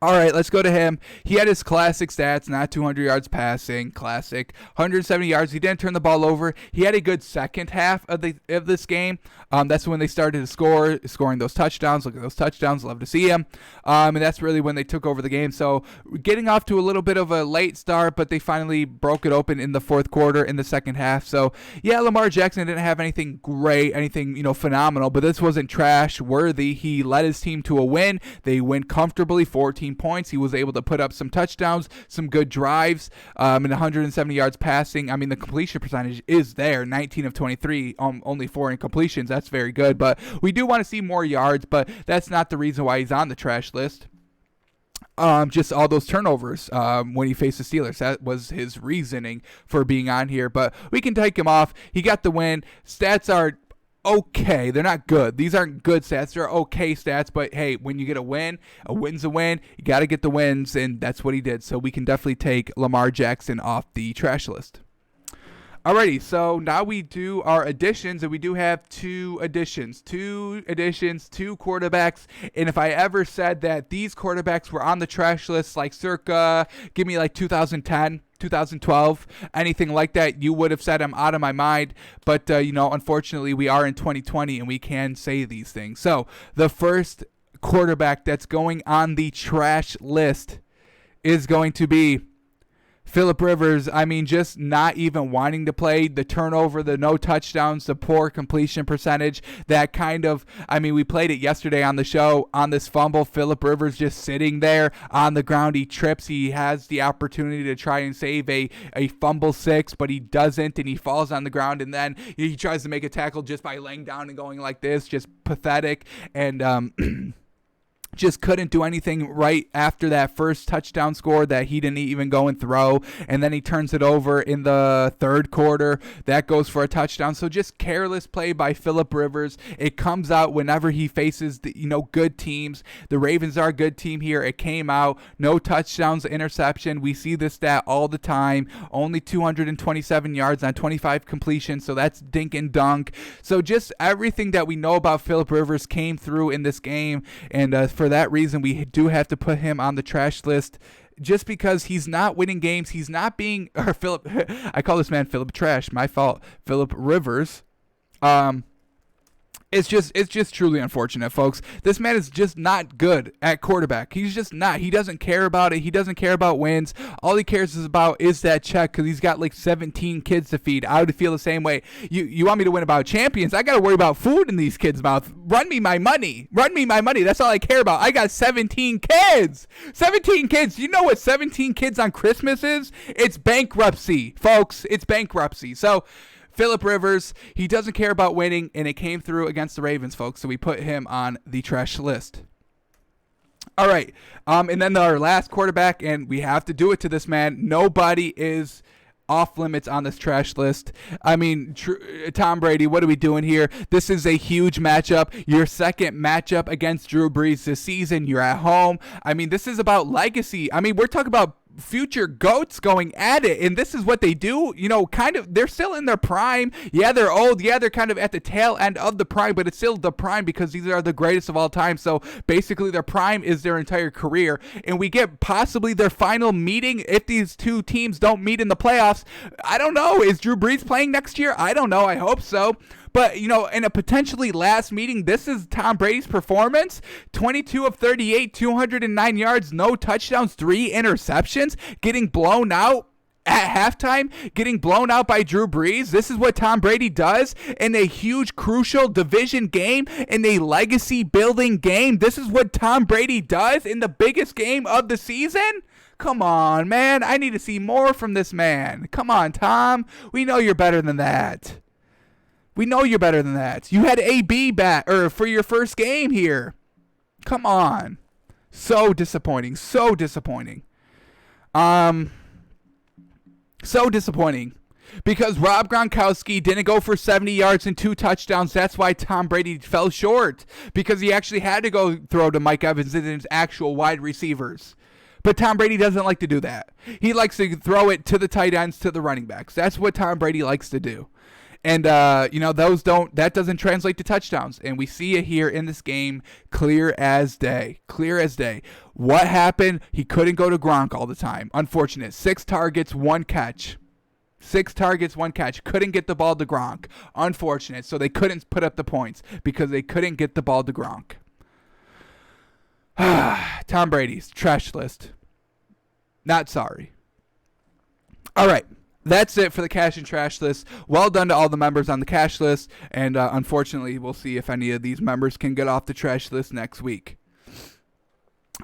All right, let's go to him. He had his classic stats, not 200 yards passing, classic, 170 yards. He didn't turn the ball over. He had a good second half of this game. That's when they started to scoring those touchdowns. Look at those touchdowns. Love to see him. And that's really when they took over the game. So getting off to a little bit of a late start, but they finally broke it open in the fourth quarter in the second half. So, yeah, Lamar Jackson didn't have anything great, anything, phenomenal, but this wasn't trash worthy. He led his team to a win. They win comfortably, 14 points. He was able to put up some touchdowns, some good drives, and 170 yards passing. The completion percentage is there, 19 of 23, only 4 incompletions. That's very good, but we do want to see more yards, but that's not the reason why he's on the trash list. Just all those turnovers when he faced the Steelers. That was his reasoning for being on here, but we can take him off. He got the win. Stats are okay. They're not good. These aren't good stats. They're okay stats, but hey, when you get a win's a win. You got to get the wins, and that's what he did. So we can definitely take Lamar Jackson off the trash list. Alrighty, so now we do our additions, and we do have two additions, two quarterbacks. And if I ever said that these quarterbacks were on the trash list, like circa, give me like 2010, 2012, anything like that, you would have said I'm out of my mind. But, unfortunately, we are in 2020, and we can say these things. So the first quarterback that's going on the trash list is going to be Phillip Rivers. Just not even wanting to play, the turnover, the no touchdowns, the poor completion percentage, that kind of, we played it yesterday on the show on this fumble. Phillip Rivers just sitting there on the ground. He trips. He has the opportunity to try and save a fumble six, but he doesn't, and he falls on the ground, and then he tries to make a tackle just by laying down and going like this. Just pathetic. And just couldn't do anything right after that first touchdown score that he didn't even go and throw. And then he turns it over in the third quarter. That goes for a touchdown. So just careless play by Phillip Rivers. It comes out whenever he faces the, good teams. The Ravens are a good team here. It came out. No touchdowns, interception. We see this stat all the time. Only 227 yards on 25 completions. So that's dink and dunk. So just everything that we know about Phillip Rivers came through in this game. And for that reason, we do have to put him on the trash list just because he's not winning games. He's not being, I call this man Phillip Trash, my fault, Phillip Rivers. It's just truly unfortunate, folks. This man is just not good at quarterback. He's just not. He doesn't care about it. He doesn't care about wins. All he cares about is that check because he's got like 17 kids to feed. I would feel the same way. You want me to win about champions? I got to worry about food in these kids' mouth. Run me my money. Run me my money. That's all I care about. I got 17 kids. 17 kids. You know what 17 kids on Christmas is? It's bankruptcy, folks. It's bankruptcy. So Phillip Rivers, he doesn't care about winning, and it came through against the Ravens, folks, so we put him on the trash list. All right, and then our last quarterback, and we have to do it to this man. Nobody is off limits on this trash list. I mean, Tom Brady, what are we doing here? This is a huge matchup. Your second matchup against Drew Brees this season. You're at home. I mean, this is about legacy. I mean, we're talking about future GOATs going at it, and this is what they do. Kind of, they're still in their prime. Yeah, they're old. Yeah, they're kind of at the tail end of the prime, but it's still the prime because these are the greatest of all time. So basically their prime is their entire career, and we get possibly their final meeting if these two teams don't meet in the playoffs. I don't know. Is Drew Brees playing next year? I don't know. I hope so. But, in a potentially last meeting, this is Tom Brady's performance. 22 of 38, 209 yards, no touchdowns, 3 interceptions, getting blown out at halftime, getting blown out by Drew Brees. This is what Tom Brady does in a huge, crucial division game, in a legacy-building game. This is what Tom Brady does in the biggest game of the season? Come on, man. I need to see more from this man. Come on, Tom. We know you're better than that. We know you're better than that. You had AB back for your first game here. Come on. So disappointing. So disappointing. So disappointing. Because Rob Gronkowski didn't go for 70 yards and 2 touchdowns. That's why Tom Brady fell short. Because he actually had to go throw to Mike Evans and his actual wide receivers. But Tom Brady doesn't like to do that. He likes to throw it to the tight ends, to the running backs. That's what Tom Brady likes to do. And, that doesn't translate to touchdowns. And we see it here in this game, clear as day. Clear as day. What happened? He couldn't go to Gronk all the time. Unfortunate. 6 targets, 1 catch. 6 targets, 1 catch. Couldn't get the ball to Gronk. Unfortunate. So they couldn't put up the points because they couldn't get the ball to Gronk. Tom Brady's trash list. Not sorry. All right. That's it for the cash and trash list. Well done to all the members on the cash list. And unfortunately, we'll see if any of these members can get off the trash list next week.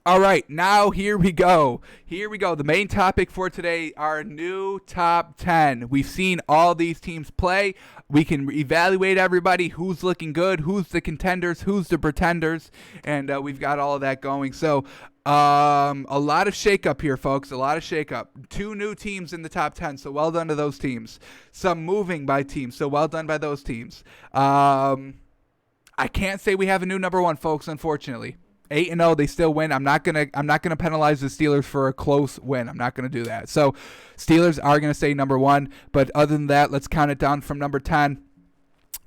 All right, now here we go. Here we go. The main topic for today, our new top 10. We've seen all these teams play. We can evaluate everybody, who's looking good, who's the contenders, who's the pretenders, and we've got all of that going. So a lot of shakeup here, folks. A lot of shakeup. 2 new teams in the top 10, so well done to those teams. Some moving by teams, so well done by those teams. I can't say we have a new number 1, folks, unfortunately. 8-0, they still win. I'm not gonna penalize the Steelers for a close win. I'm not gonna do that. So Steelers are gonna stay number 1, but other than that, let's count it down from number 10.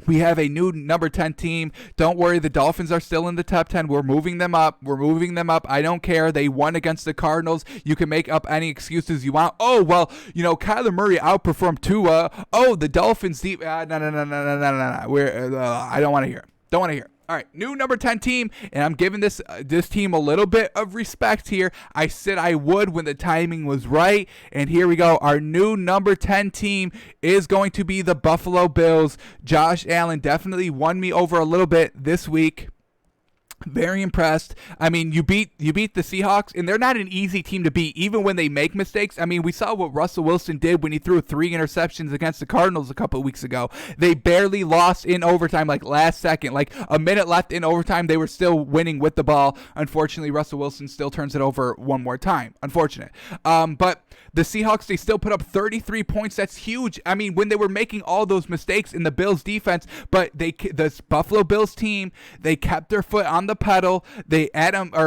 We have a new number 10 team. Don't worry, the Dolphins are still in the top 10. We're moving them up. I don't care. They won against the Cardinals. You can make up any excuses you want. Oh, well, Kyler Murray outperformed Tua. Oh, the Dolphins deep. No. I don't want to hear. Don't want to hear. All right, new number 10 team, and I'm giving this team a little bit of respect here. I said I would when the timing was right, and here we go. Our new number 10 team is going to be the Buffalo Bills. Josh Allen definitely won me over a little bit this week. Very impressed. I mean, you beat the Seahawks, and they're not an easy team to beat, even when they make mistakes. I mean, we saw what Russell Wilson did when he threw 3 interceptions against the Cardinals a couple of weeks ago. They barely lost in overtime, like last second, like a minute left in overtime. They were still winning with the ball. Unfortunately, Russell Wilson still turns it over one more time. Unfortunate. But the Seahawks, they still put up 33 points. That's huge. I mean, when they were making all those mistakes in the Bills defense, but this Buffalo Bills team, they kept their foot on the pedal.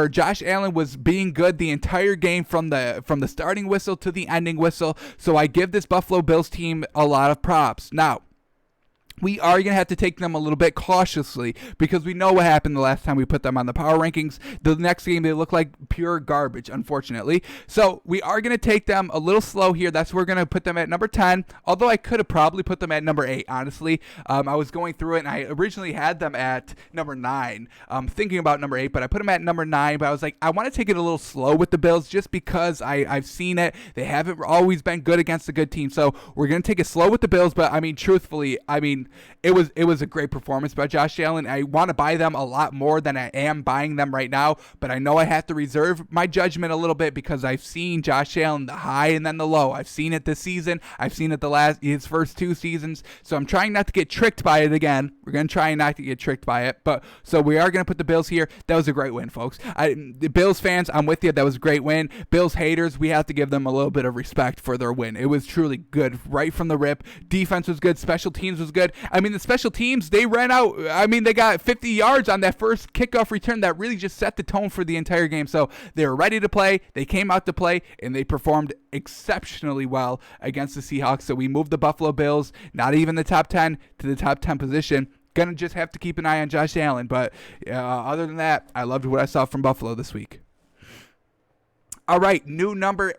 Josh Allen was being good the entire game from the starting whistle to the ending whistle. So I give this Buffalo Bills team a lot of props. Now, we are going to have to take them a little bit cautiously because we know what happened the last time we put them on the power rankings. The next game, they look like pure garbage, unfortunately. So we are going to take them a little slow here. That's where we're going to put them at number 10, although I could have probably put them at number 8, honestly. I was going through it, and I originally had them at number 9, thinking about number 8, but I put them at number 9, but I was like, I want to take it a little slow with the Bills just because I've seen it. They haven't always been good against a good team, so we're going to take it slow with the Bills, but, truthfully, it was a great performance by Josh Allen. I want to buy them a lot more than I am buying them right now, but I know I have to reserve my judgment a little bit because I've seen Josh Allen the high and then the low. I've seen it this season. I've seen it his first 2 seasons, so I'm trying not to get tricked by it again. We're going to try not to get tricked by it, but so we are going to put the Bills here. That was a great win, folks. The Bills fans, I'm with you. That was a great win. Bills haters, we have to give them a little bit of respect for their win. It was truly good right from the rip. Defense was good. Special teams was good. The special teams, they ran out. They got 50 yards on that first kickoff return that really just set the tone for the entire game. So they were ready to play. They came out to play, and they performed exceptionally well against the Seahawks. So we moved the Buffalo Bills, not even the top 10, to the top 10 position. Gonna just have to keep an eye on Josh Allen. But other than that, I loved what I saw from Buffalo this week. All right, new number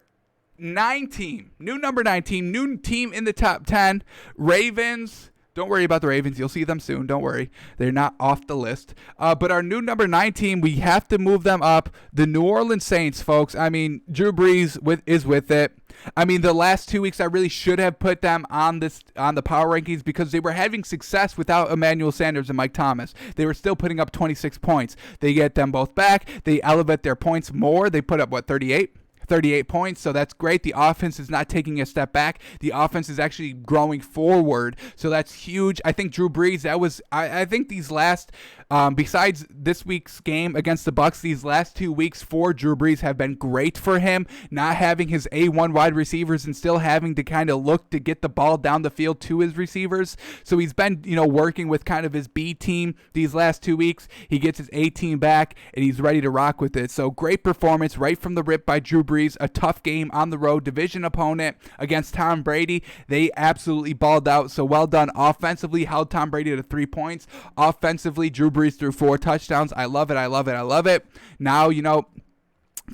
9 team. New team in the top 10. Ravens. Don't worry about the Ravens. You'll see them soon. Don't worry. They're not off the list. But our new number 9 team, we have to move them up. The New Orleans Saints, folks. Drew Brees is with it. The last 2 weeks, I really should have put them on the power rankings because they were having success without Emmanuel Sanders and Mike Thomas. They were still putting up 26 points. They get them both back. They elevate their points more. They put up, 38 points, so that's great. The offense is not taking a step back. The offense is actually growing forward, so that's huge. I think Drew Brees, I think these last, besides this week's game against the Bucs, these last 2 weeks for Drew Brees have been great for him, not having his A1 wide receivers and still having to kind of look to get the ball down the field to his receivers. So he's been, working with kind of his B team these last 2 weeks. He gets his A team back, and he's ready to rock with it. So great performance right from the rip by Drew Brees. A tough game on the road, division opponent against Tom Brady. They absolutely balled out, so well done. Offensively, held Tom Brady to 3 points. Offensively, Drew Brees threw 4 touchdowns. I love it. Now,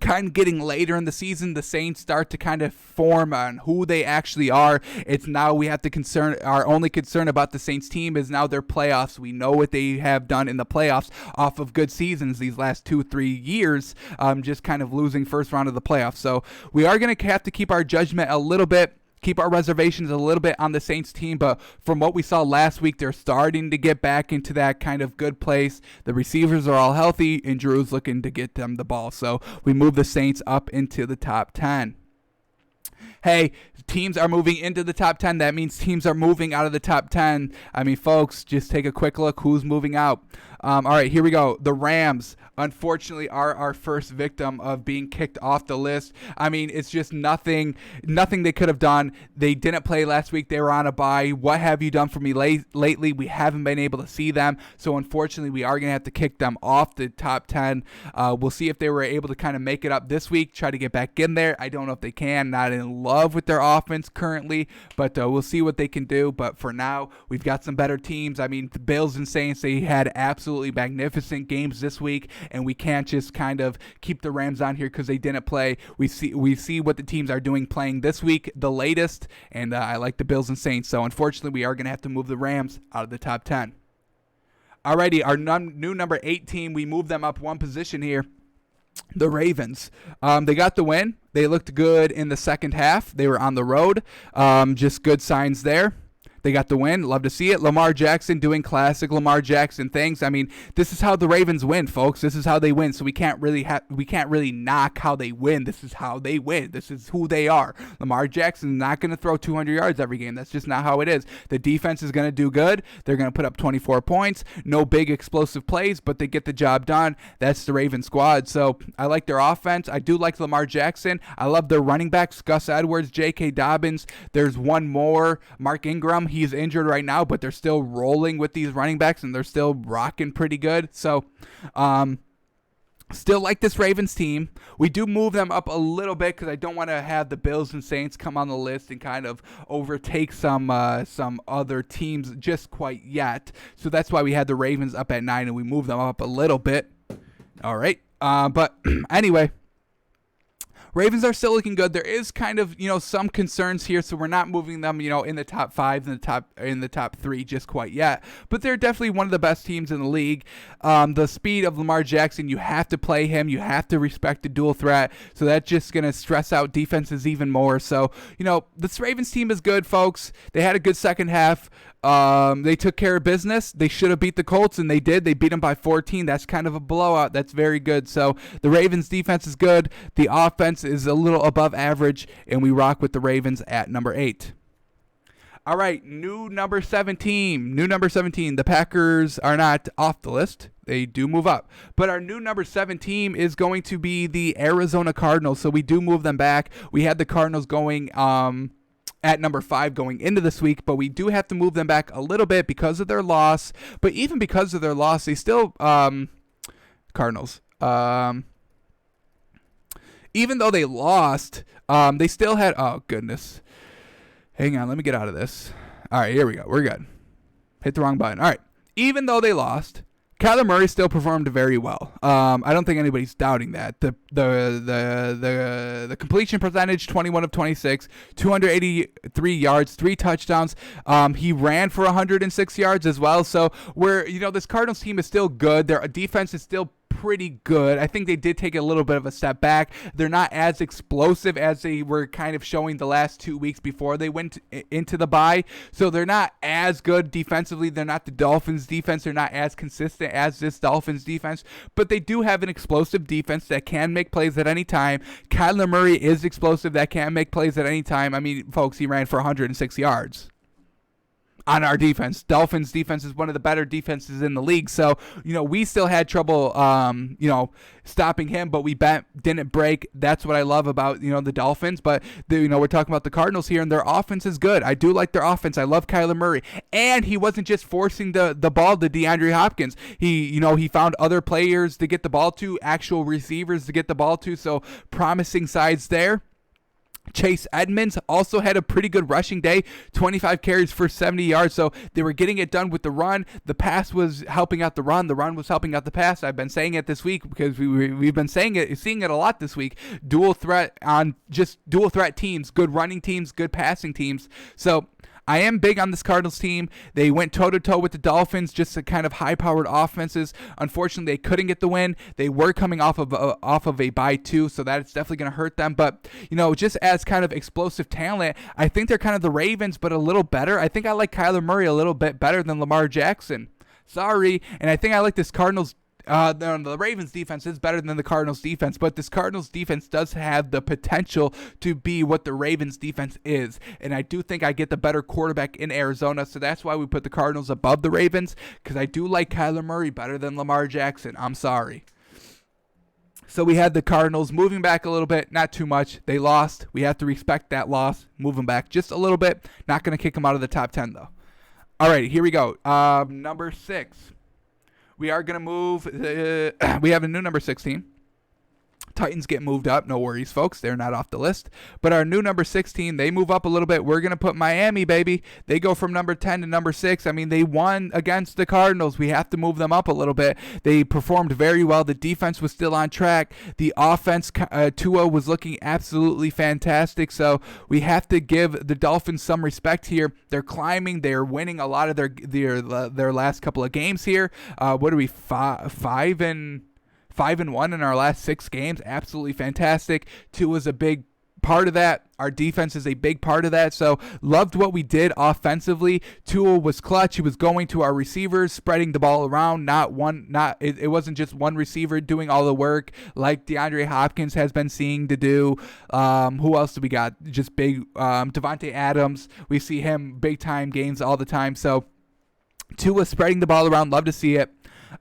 kind of getting later in the season, the Saints start to kind of form on who they actually are. It's now we have to our only concern about the Saints team is now their playoffs. We know what they have done in the playoffs off of good seasons these last 2-3 years, just kind of losing first round of the playoffs. So we are going to have to keep our judgment a little bit, keep our reservations a little bit on the Saints team, but from what we saw last week, they're starting to get back into that kind of good place. The receivers are all healthy, and Drew's looking to get them the ball. So we move the Saints up into the top 10. Hey, teams are moving into the top 10. That means teams are moving out of the top 10. Folks, just take a quick look who's moving out. All right, here we go. The Rams, unfortunately, are our first victim of being kicked off the list. It's just nothing they could have done. They didn't play last week. They were on a bye. What have you done for me lately? We haven't been able to see them. So, unfortunately, we are going to have to kick them off the top 10. We'll see if they were able to kind of make it up this week, try to get back in there. I don't know if they can. Not in love with their offense currently, but we'll see what they can do. But for now, we've got some better teams. The Bills and Saints, they had absolutely magnificent games this week, and we can't just kind of keep the Rams on here because they didn't play. We see what the teams are doing playing this week, the latest, and I like the Bills and Saints. So unfortunately, we are going to have to move the Rams out of the top 10. Alrighty, our new number 8 team, we moved them up one position here. The Ravens. They got the win. They looked good in the second half. They were on the road. Just good signs there. They got the win. Love to see it. Lamar Jackson doing classic Lamar Jackson things. This is how the Ravens win, folks. This is how they win. So we can't really knock how they win. This is how they win. This is who they are. Lamar Jackson's not going to throw 200 yards every game. That's just not how it is. The defense is going to do good. They're going to put up 24 points. No big explosive plays, but they get the job done. That's the Ravens squad. So I like their offense. I do like Lamar Jackson. I love their running backs, Gus Edwards, J.K. Dobbins. There's one more, Mark Ingram. He's injured right now, but they're still rolling with these running backs, and they're still rocking pretty good. So, Still like this Ravens team. We do move them up a little bit because I don't want to have the Bills and Saints come on the list and kind of overtake some other teams just quite yet. So that's why we had the Ravens up at 9 and we moved them up a little bit. All right. But anyway, Ravens are still looking good. There is kind of, some concerns here, so we're not moving them, in the top 5, in the top 3 just quite yet. But they're definitely one of the best teams in the league. The speed of Lamar Jackson, you have to play him. You have to respect the dual threat. So that's just going to stress out defenses even more. So, this Ravens team is good, folks. They had a good second half. They took care of business. They should have beat the Colts, and they did. They beat them by 14. That's kind of a blowout. That's very good. So the Ravens defense is good. The offense is a little above average, and we rock with the Ravens at number 8. All right, new number 17. The Packers are not off the list. They do move up. But our new number 17 is going to be the Arizona Cardinals. So we do move them back. We had the Cardinals going at number 5 going into this week, but we do have to move them back a little bit because of their loss. But even because of their loss, they still Cardinals. Even though they lost, they still had. Oh goodness, hang on, let me get out of this. All right, here we go. We're good. Hit the wrong button. All right. Even though they lost, Kyler Murray still performed very well. I don't think anybody's doubting that. The completion percentage, 21 of 26, 283 yards, 3 touchdowns. He ran for 106 yards as well. So this Cardinals team is still good. Their defense is still pretty good. I think they did take a little bit of a step back. They're not as explosive as they were kind of showing the last 2 weeks before they went into the bye. So they're not as good defensively. They're not the Dolphins defense. They're not as consistent as this Dolphins defense, but they do have an explosive defense that can make plays at any time. Kyler Murray is explosive that can make plays at any time. I mean, folks, he ran for 106 yards. On our defense. Dolphins defense is one of the better defenses in the league. So, we still had trouble, stopping him, but we didn't break. That's what I love about, the Dolphins. But, we're talking about the Cardinals here, and their offense is good. I do like their offense. I love Kyler Murray. And he wasn't just forcing the ball to DeAndre Hopkins. He found other players to get the ball to, actual receivers to get the ball to. So, promising sides there. Chase Edmonds also had a pretty good rushing day, 25 carries for 70 yards. So they were getting it done with the run. The pass was helping out the run. The run was helping out the pass. I've been saying it this week because we've been seeing it a lot this week. Dual threat teams, good running teams, good passing teams. So I am big on this Cardinals team. They went toe-to-toe with the Dolphins, just a kind of high-powered offenses. Unfortunately, they couldn't get the win. They were coming off of a bye too, so that's definitely going to hurt them. But, just as kind of explosive talent, I think they're kind of the Ravens, but a little better. I think I like Kyler Murray a little bit better than Lamar Jackson. Sorry. And I think I like this Cardinals the Ravens defense is better than the Cardinals defense, but this Cardinals defense does have the potential to be what the Ravens defense is. And I do think I get the better quarterback in Arizona, so that's why we put the Cardinals above the Ravens, because I do like Kyler Murray better than Lamar Jackson. I'm sorry. So we had the Cardinals moving back a little bit, not too much. They lost. We have to respect that loss, move them back just a little bit. Not going to kick them out of the top 10, though. All right, here we go. Number 6. We are going to move. We have a new number 16. Titans get moved up. No worries, folks. They're not off the list. But our new number 16, they move up a little bit. We're going to put Miami, baby. They go from number 10 to number 6. I mean, they won against the Cardinals. We have to move them up a little bit. They performed very well. The defense was still on track. The offense, Tua was looking absolutely fantastic. So we have to give the Dolphins some respect here. They're climbing. They're winning a lot of their last couple of games here. What are we, 5-1 in our last 6 games? Absolutely fantastic. Tua's a big part of that. Our defense is a big part of that. So loved what we did offensively. Tua was clutch. He was going to our receivers, spreading the ball around. It wasn't just one receiver doing all the work like DeAndre Hopkins has been seeing to do. Who else do we got? Just big Devontae Adams. We see him big time games all the time. So Tua spreading the ball around. Love to see it.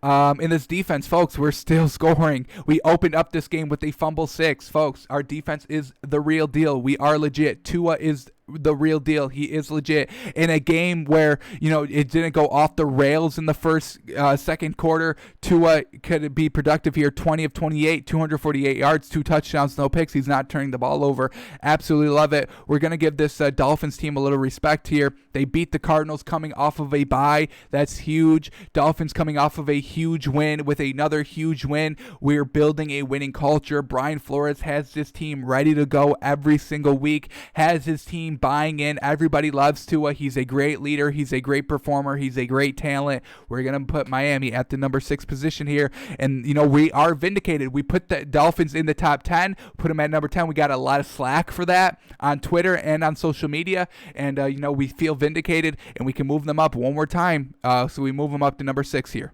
In this defense, folks, we're still scoring. We opened up this game with a fumble 6. Folks, our defense is the real deal. We are legit. Tua is the real deal. He is legit. In a game where, it didn't go off the rails in the first, second quarter, Tua could be productive here. 20 of 28, 248 yards, 2 touchdowns, no picks. He's not turning the ball over. Absolutely love it. We're going to give this Dolphins team a little respect here. They beat the Cardinals coming off of a bye. That's huge. Dolphins coming off of a huge win with another huge win. We're building a winning culture. Brian Flores has this team ready to go every single week, has his team buying in. Everybody loves Tua. He's a great leader. He's a great performer. He's a great talent. We're going to put Miami at the number 6 position here. And, we are vindicated. We put the Dolphins in the top 10, put them at number 10. We got a lot of slack for that on Twitter and on social media. And, we feel vindicated, and we can move them up one more time. So we move them up to number 6 here.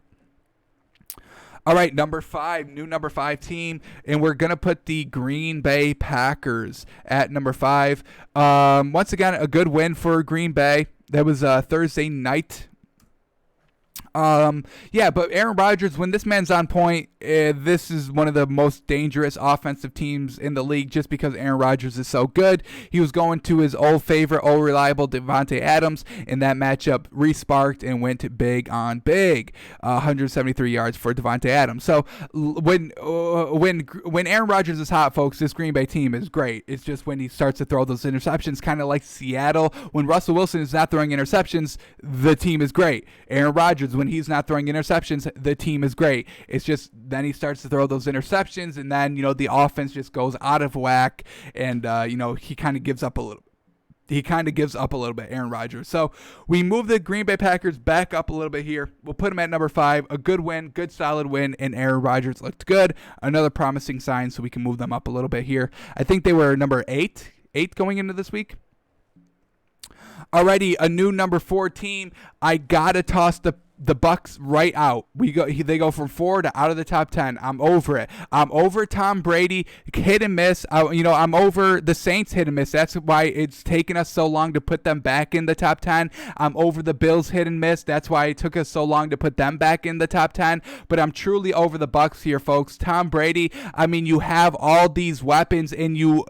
All right, number 5, new number 5 team, and we're going to put the Green Bay Packers at number 5. Once again, a good win for Green Bay. That was Thursday night. But Aaron Rodgers, when this man's on point, this is one of the most dangerous offensive teams in the league just because Aaron Rodgers is so good. He was going to his old favorite, old reliable Davante Adams, and that matchup re-sparked and went big on big. 173 yards for Davante Adams. So when Aaron Rodgers is hot, folks, this Green Bay team is great. It's just when he starts to throw those interceptions, kind of like Seattle. When Russell Wilson is not throwing interceptions, the team is great. Aaron Rodgers, when he's not throwing interceptions, the team is great. It's just then he starts to throw those interceptions, and then the offense just goes out of whack, and he kind of gives up a little. He kind of gives up a little bit, Aaron Rodgers. So we move the Green Bay Packers back up a little bit here. We'll put them at number 5. A good win, good solid win, and Aaron Rodgers looked good. Another promising sign, so we can move them up a little bit here. I think they were number 8 going into this week. Alrighty, a new number 4 team. I gotta toss the Bucks right out. They go from 4 to out of the top 10. I'm over it. I'm over Tom Brady, hit and miss. I'm over the Saints, hit and miss. That's why it's taken us so long to put them back in the top 10. I'm over the Bills, hit and miss. That's why it took us so long to put them back in the top 10. But I'm truly over the Bucks here, folks. Tom Brady, you have all these weapons, and you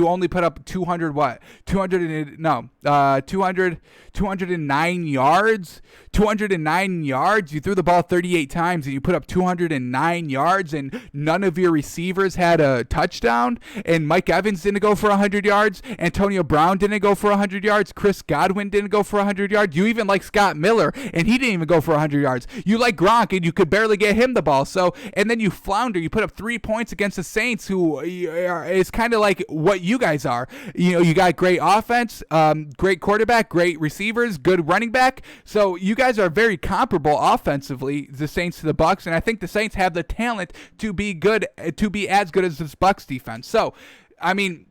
only put up 209 yards. 209 yards. You threw the ball 38 times, and you put up 209 yards, and none of your receivers had a touchdown, and Mike Evans didn't go for 100 yards. Antonio Brown didn't go for 100 yards. Chris Godwin didn't go for 100 yards. You even like Scott Miller, and he didn't even go for 100 yards. You like Gronk, and you could barely get him the ball. So, and then you flounder. You put up 3 points against the Saints, who is kind of like what you guys are. You got great offense, great quarterback, great receivers, good running back. So you guys are very comparable offensively, the Saints to the Bucks, and I think the Saints have the talent to be as good as this Bucks defense. So, I'm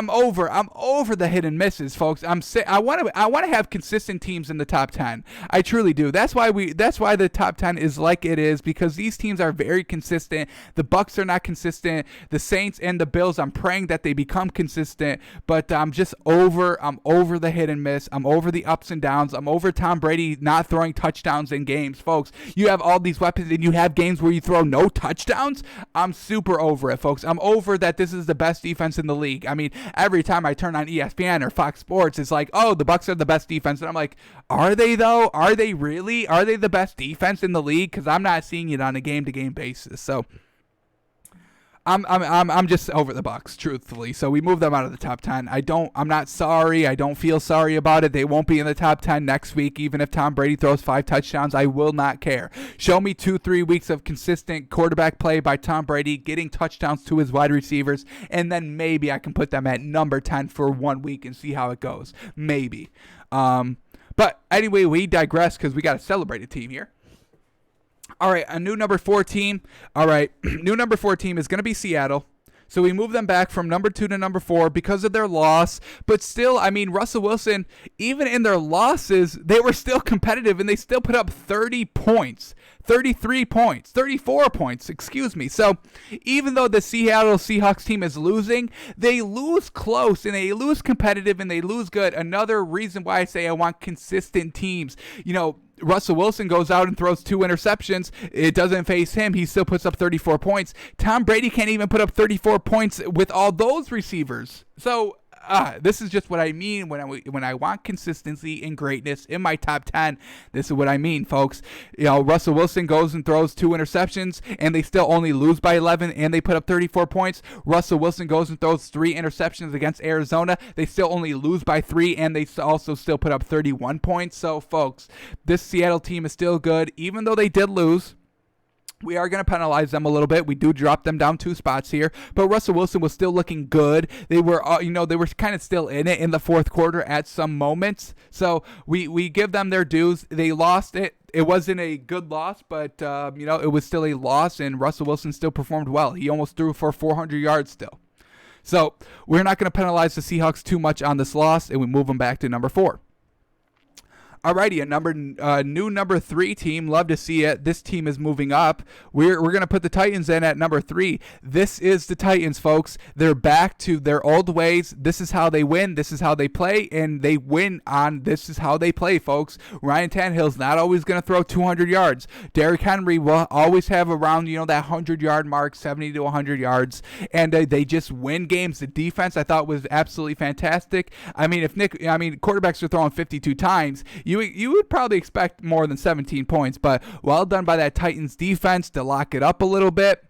over the hit and misses, folks. I want to have consistent teams in the top 10. I truly do. That's why the top 10 is like it is, because these teams are very consistent. The Bucks are not consistent. The Saints and the Bills, I'm praying that they become consistent, but I'm over the hit and miss. I'm over the ups and downs. I'm over Tom Brady not throwing touchdowns in games, folks. You have all these weapons, and you have games where you throw no touchdowns. I'm super over it, folks. I'm over that this is the best defense in the league. Every time I turn on ESPN or Fox Sports, it's like, oh, the Bucks are the best defense, and I'm like, are they though? Are they really? Are they the best defense in the league? Because I'm not seeing it on a game-to-game basis. So I'm just over the Bucks, truthfully. So we move them out of the top 10. I'm not sorry. I don't feel sorry about it. They won't be in the top 10 next week, even if Tom Brady throws 5 touchdowns. I will not care. Show me 2-3 weeks of consistent quarterback play by Tom Brady, getting touchdowns to his wide receivers, and then maybe I can put them at number 10 for 1 week and see how it goes. Maybe. But anyway, we digress because we got a celebrated team here. All right, a new number 4 team. All right, new number 4 team is going to be Seattle. So we move them back from number 2 to number 4 because of their loss. But still, Russell Wilson, even in their losses, they were still competitive, and they still put up 30 points. 33 points, 34 points, excuse me. So even though the Seattle Seahawks team is losing, they lose close, and they lose competitive, and they lose good. Another reason why I say I want consistent teams. Russell Wilson goes out and throws 2 interceptions. It doesn't face him. He still puts up 34 points. Tom Brady can't even put up 34 points with all those receivers. So This is just what I mean when I want consistency and greatness in my top 10. This is what I mean, folks. Russell Wilson goes and throws 2 interceptions, and they still only lose by 11, and they put up 34 points. Russell Wilson goes and throws 3 interceptions against Arizona. They still only lose by 3, and they also still put up 31 points. So, folks, this Seattle team is still good, even though they did lose. We are going to penalize them a little bit. We do drop them down 2 spots here, but Russell Wilson was still looking good. They were, they were kind of still in it in the fourth quarter at some moments. So we give them their dues. They lost it. It wasn't a good loss, but it was still a loss, and Russell Wilson still performed well. He almost threw for 400 yards still. So we're not going to penalize the Seahawks too much on this loss, and we move them back to number 4. Alrighty, a new number 3 team. Love to see it. This team is moving up. We're going to put the Titans in at number 3. This is the Titans, folks. They're back to their old ways. This is how they win. This is how they play, and they win on this is how they play, folks. Ryan Tannehill's not always going to throw 200 yards. Derrick Henry will always have around, that 100-yard mark, 70 to 100 yards, and they just win games. The defense, I thought, was absolutely fantastic. Quarterbacks are throwing 52 times. You would probably expect more than 17 points, but well done by that Titans defense to lock it up a little bit,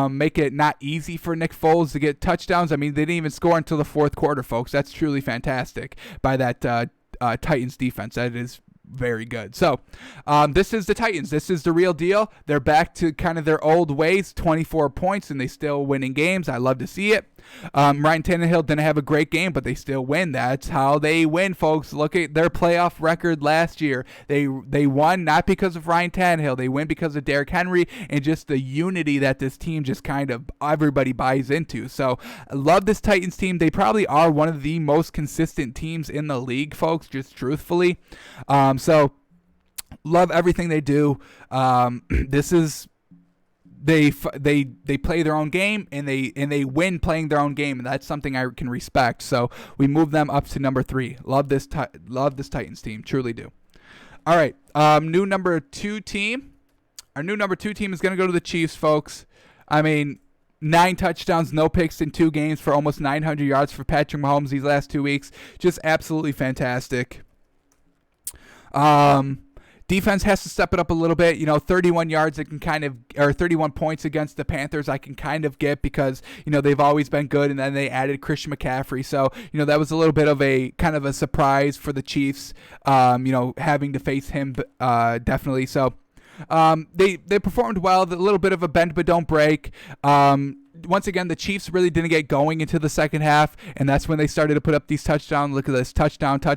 make it not easy for Nick Foles to get touchdowns. They didn't even score until the fourth quarter, folks. That's truly fantastic by that Titans defense. That is very good. So this is the Titans. This is the real deal. They're back to kind of their old ways, 24 points, and they still winning games. I love to see it. Ryan Tannehill didn't have a great game, but they still win. That's how they win, folks. Look at their playoff record last year. They won not because of Ryan Tannehill. They win because of Derrick Henry and just the unity that this team just kind of everybody buys into. So I love this Titans team. They probably are one of the most consistent teams in the league, folks, just truthfully. So love everything they do. This is they play their own game, and they win playing their own game, and that's something I can respect. So we move them up to number 3. Love this Titans team, truly do. All right, new number 2 team. Our new number 2 team is going to go to the Chiefs, folks. 9 touchdowns, no picks in 2 games for almost 900 yards for Patrick Mahomes these last 2 weeks. Just absolutely fantastic. Defense has to step it up a little bit. 31 yards I can or 31 points against the Panthers I can kind of get because, they've always been good, and then they added Christian McCaffrey. So, that was a little bit of a kind of a surprise for the Chiefs, having to face him definitely. So they performed well, a little bit of a bend but don't break. Once again, the Chiefs really didn't get going into the second half, and that's when they started to put up these touchdowns. Look at this, touchdown,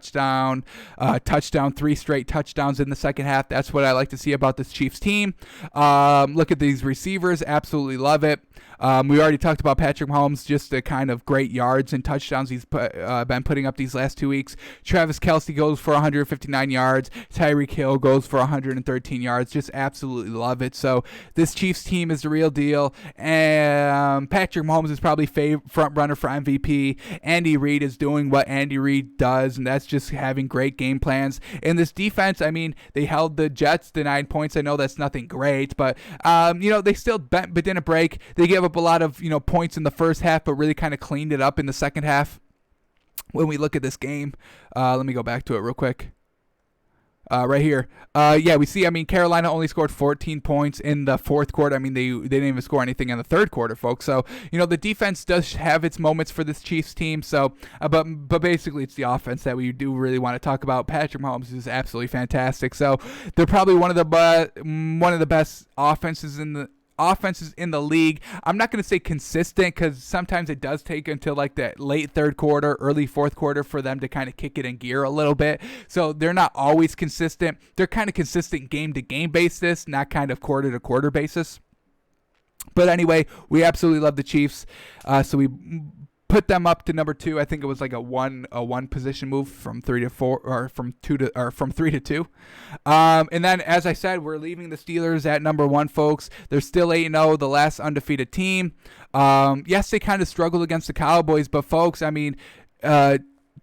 3 straight touchdowns in the second half. That's what I like to see about this Chiefs team. Look at these receivers, absolutely love it. We already talked about Patrick Mahomes, just the kind of great yards and touchdowns he's been putting up these last 2 weeks. Travis Kelce goes for 159 yards. Tyreek Hill goes for 113 yards. Just absolutely love it. So this Chiefs team is the real deal. And Patrick Mahomes is probably front runner for MVP. Andy Reid is doing what Andy Reid does, and that's just having great game plans. And this defense, they held the Jets to 9 points. I know that's nothing great, but they still bent but didn't break. They gave up a lot of points in the first half, but really kind of cleaned it up in the second half. When we look at this game, let me go back to it real quick. Right here. We see, Carolina only scored 14 points in the fourth quarter. They didn't even score anything in the third quarter, folks. So, the defense does have its moments for this Chiefs team. So, but basically it's the offense that we do really want to talk about. Patrick Mahomes is absolutely fantastic. So, they're probably one of the best offenses in the league. I'm not going to say consistent because sometimes it does take until like the late third quarter, early fourth quarter for them to kind of kick it in gear a little bit. So they're not always consistent. They're kind of consistent game to game basis, not kind of quarter to quarter basis. But anyway, we absolutely love the Chiefs. So we put them up to number 2. I think it was like a one position move from 3 to 4 or from 3 to 2. And then, as I said, we're leaving the Steelers at number 1, folks. They're still 8-0, the last undefeated team. Yes, they kind of struggled against the Cowboys, but folks,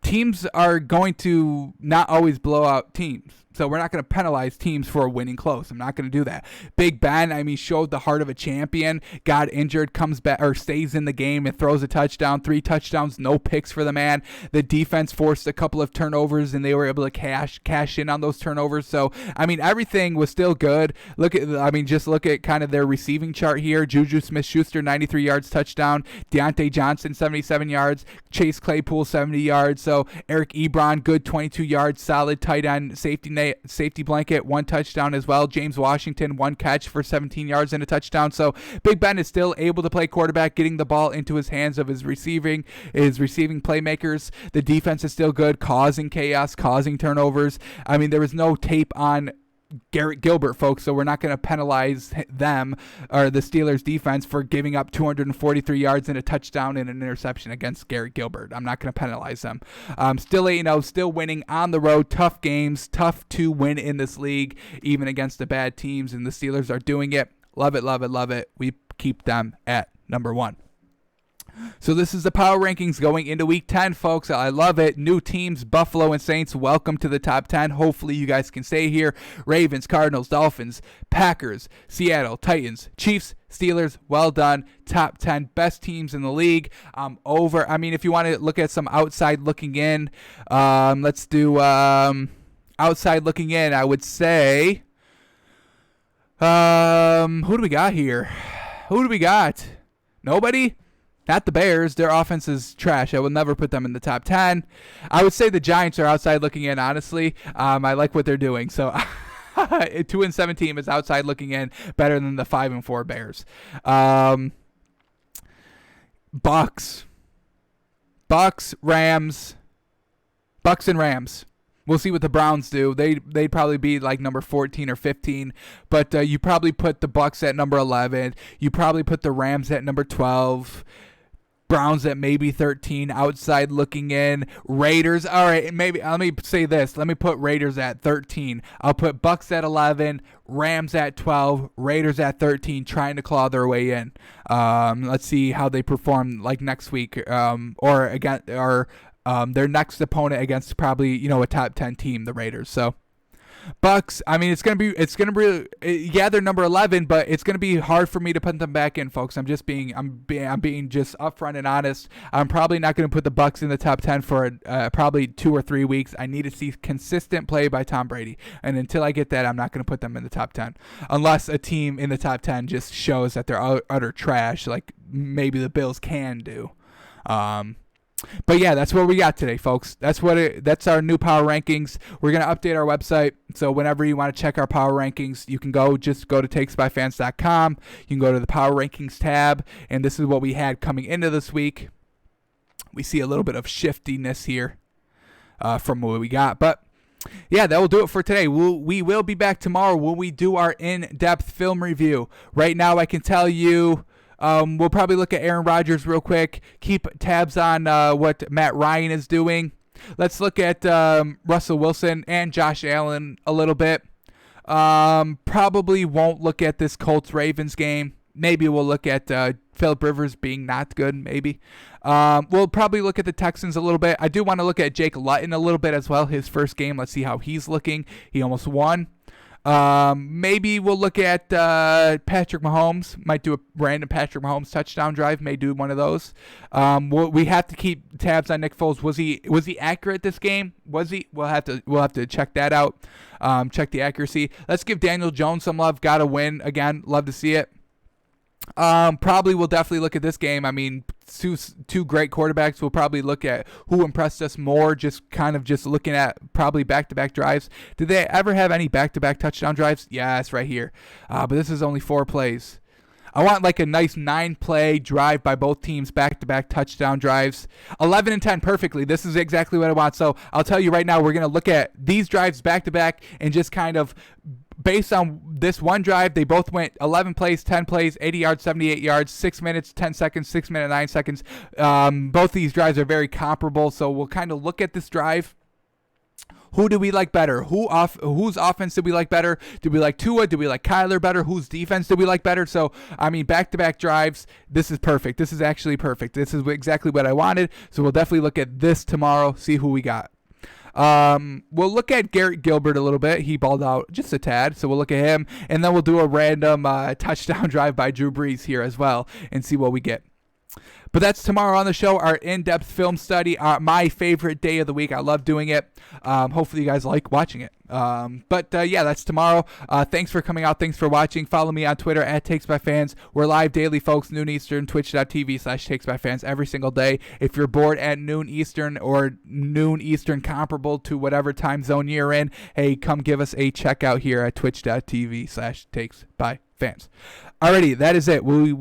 teams are going to not always blow out teams. So we're not going to penalize teams for winning close. I'm not going to do that. Big Ben, I mean, showed the heart of a champion, got injured, comes back or stays in the game and throws a touchdown, 3 touchdowns, no picks for the man. The defense forced a couple of turnovers and they were able to cash in on those turnovers. So, I mean, everything was still good. Just look at kind of their receiving chart here. Juju Smith-Schuster, 93 yards, touchdown. Deontay Johnson, 77 yards. Chase Claypool, 70 yards. So Eric Ebron, good 22 yards, solid tight end, safety blanket, 1 touchdown as well. James Washington, 1 catch for 17 yards and a touchdown. So Big Ben is still able to play quarterback, getting the ball into his hands of his receiving playmakers. The defense is still good, causing chaos, causing turnovers. I mean, there was no tape on Garrett Gilbert, folks, so we're not going to penalize them or the Steelers defense for giving up 243 yards and a touchdown and an interception against Garrett Gilbert. I'm not going to penalize them. Still 8-0, still winning on the road, tough games, tough to win in this league, even against the bad teams, and the Steelers are doing it. Love it, love it, love it. We keep them at number 1. So this is the power rankings going into week 10, folks. I love it. New teams, Buffalo and Saints, welcome to the top 10. Hopefully you guys can stay here. Ravens, Cardinals, Dolphins, Packers, Seattle, Titans, Chiefs, Steelers, well done. Top 10 best teams in the league. If you want to look at some outside looking in, let's do outside looking in. I would say, who do we got here? Who do we got? Nobody? Not the Bears. Their offense is trash. I will never put them in the top 10. I would say the Giants are outside looking in, honestly. I like what they're doing. So a 2-7 team is outside looking in, better than the 5-4 Bears. Bucks, Rams. Bucks and Rams. We'll see what the Browns do. They'd probably be like number 14 or 15, but you probably put the Bucks at number 11. You probably put the Rams at number 12. Browns at maybe 13, outside looking in. Raiders, all right, maybe, let me say this. Let me put Raiders at 13. I'll put Bucks at 11, Rams at 12, Raiders at 13, trying to claw their way in. Let's see how they perform like next week or their next opponent against probably, a top 10 team, the Raiders. So Bucks, I mean, it's gonna be, they're number 11, but it's gonna be hard for me to put them back in, folks. I'm being just upfront and honest. I'm probably not gonna put the Bucks in the top 10 for probably 2 or 3 weeks. I need to see consistent play by Tom Brady, and until I get that, I'm not gonna put them in the top 10, unless a team in the top 10 just shows that they're utter trash, like maybe the Bills can do. But yeah, that's what we got today, folks. That's our new power rankings. We're going to update our website. So whenever you want to check our power rankings, you can just go to takesbyfans.com. You can go to the power rankings tab. And this is what we had coming into this week. We see a little bit of shiftiness here from what we got. But yeah, that will do it for today. We will be back tomorrow when we do our in-depth film review. Right now, I can tell you, we'll probably look at Aaron Rodgers real quick. Keep tabs on what Matt Ryan is doing. Let's look at Russell Wilson and Josh Allen a little bit. Probably won't look at this Colts-Ravens game. Maybe we'll look at Phillip Rivers being not good, maybe. We'll probably look at the Texans a little bit. I do want to look at Jake Luton a little bit as well, his first game. Let's see how he's looking. He almost won. Maybe we'll look at Patrick Mahomes. Might do a random Patrick Mahomes touchdown drive. May do one of those. We have to keep tabs on Nick Foles. Was he accurate this game? Was he? We'll have to check that out. Check the accuracy. Let's give Daniel Jones some love. Got to win again. Love to see it. Probably we'll definitely look at this game. I mean, two great quarterbacks. We'll probably look at who impressed us more, just looking at probably back-to-back drives. Did they ever have any back-to-back touchdown drives? Yes, right here. But this is only 4 plays. I want like a nice 9-play drive by both teams, back-to-back touchdown drives. 11 and 10 perfectly. This is exactly what I want. So I'll tell you right now, we're going to look at these drives back-to-back and just kind of based on this one drive, they both went 11 plays, 10 plays, 80 yards, 78 yards, 6 minutes, 10 seconds, 6 minutes, 9 seconds. Both these drives are very comparable, so we'll kind of look at this drive. Who do we like better? Whose offense did we like better? Did we like Tua? Did we like Kyler better? Whose defense did we like better? So, I mean, back-to-back drives, this is perfect. This is actually perfect. This is exactly what I wanted, so we'll definitely look at this tomorrow, see who we got. We'll look at Garrett Gilbert a little bit. He balled out just a tad, so we'll look at him, and then we'll do a random touchdown drive by Drew Brees here as well and see what we get. But that's tomorrow on the show, our in-depth film study, my favorite day of the week. I love doing it. Hopefully you guys like watching it. But yeah, that's tomorrow. Thanks for coming out. Thanks for watching. Follow me on Twitter at TakesByFans. We're live daily, folks, noon Eastern, twitch.tv/TakesByFans every single day. If you're bored at noon Eastern or noon Eastern comparable to whatever time zone you're in, hey, come give us a check out here at twitch.tv/TakesByFans. Alrighty, that is it. We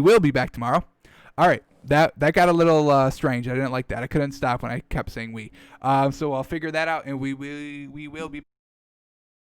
will be back tomorrow. All right, that got a little strange. I didn't like that. I couldn't stop when I kept saying we. So I'll figure that out, and we will be.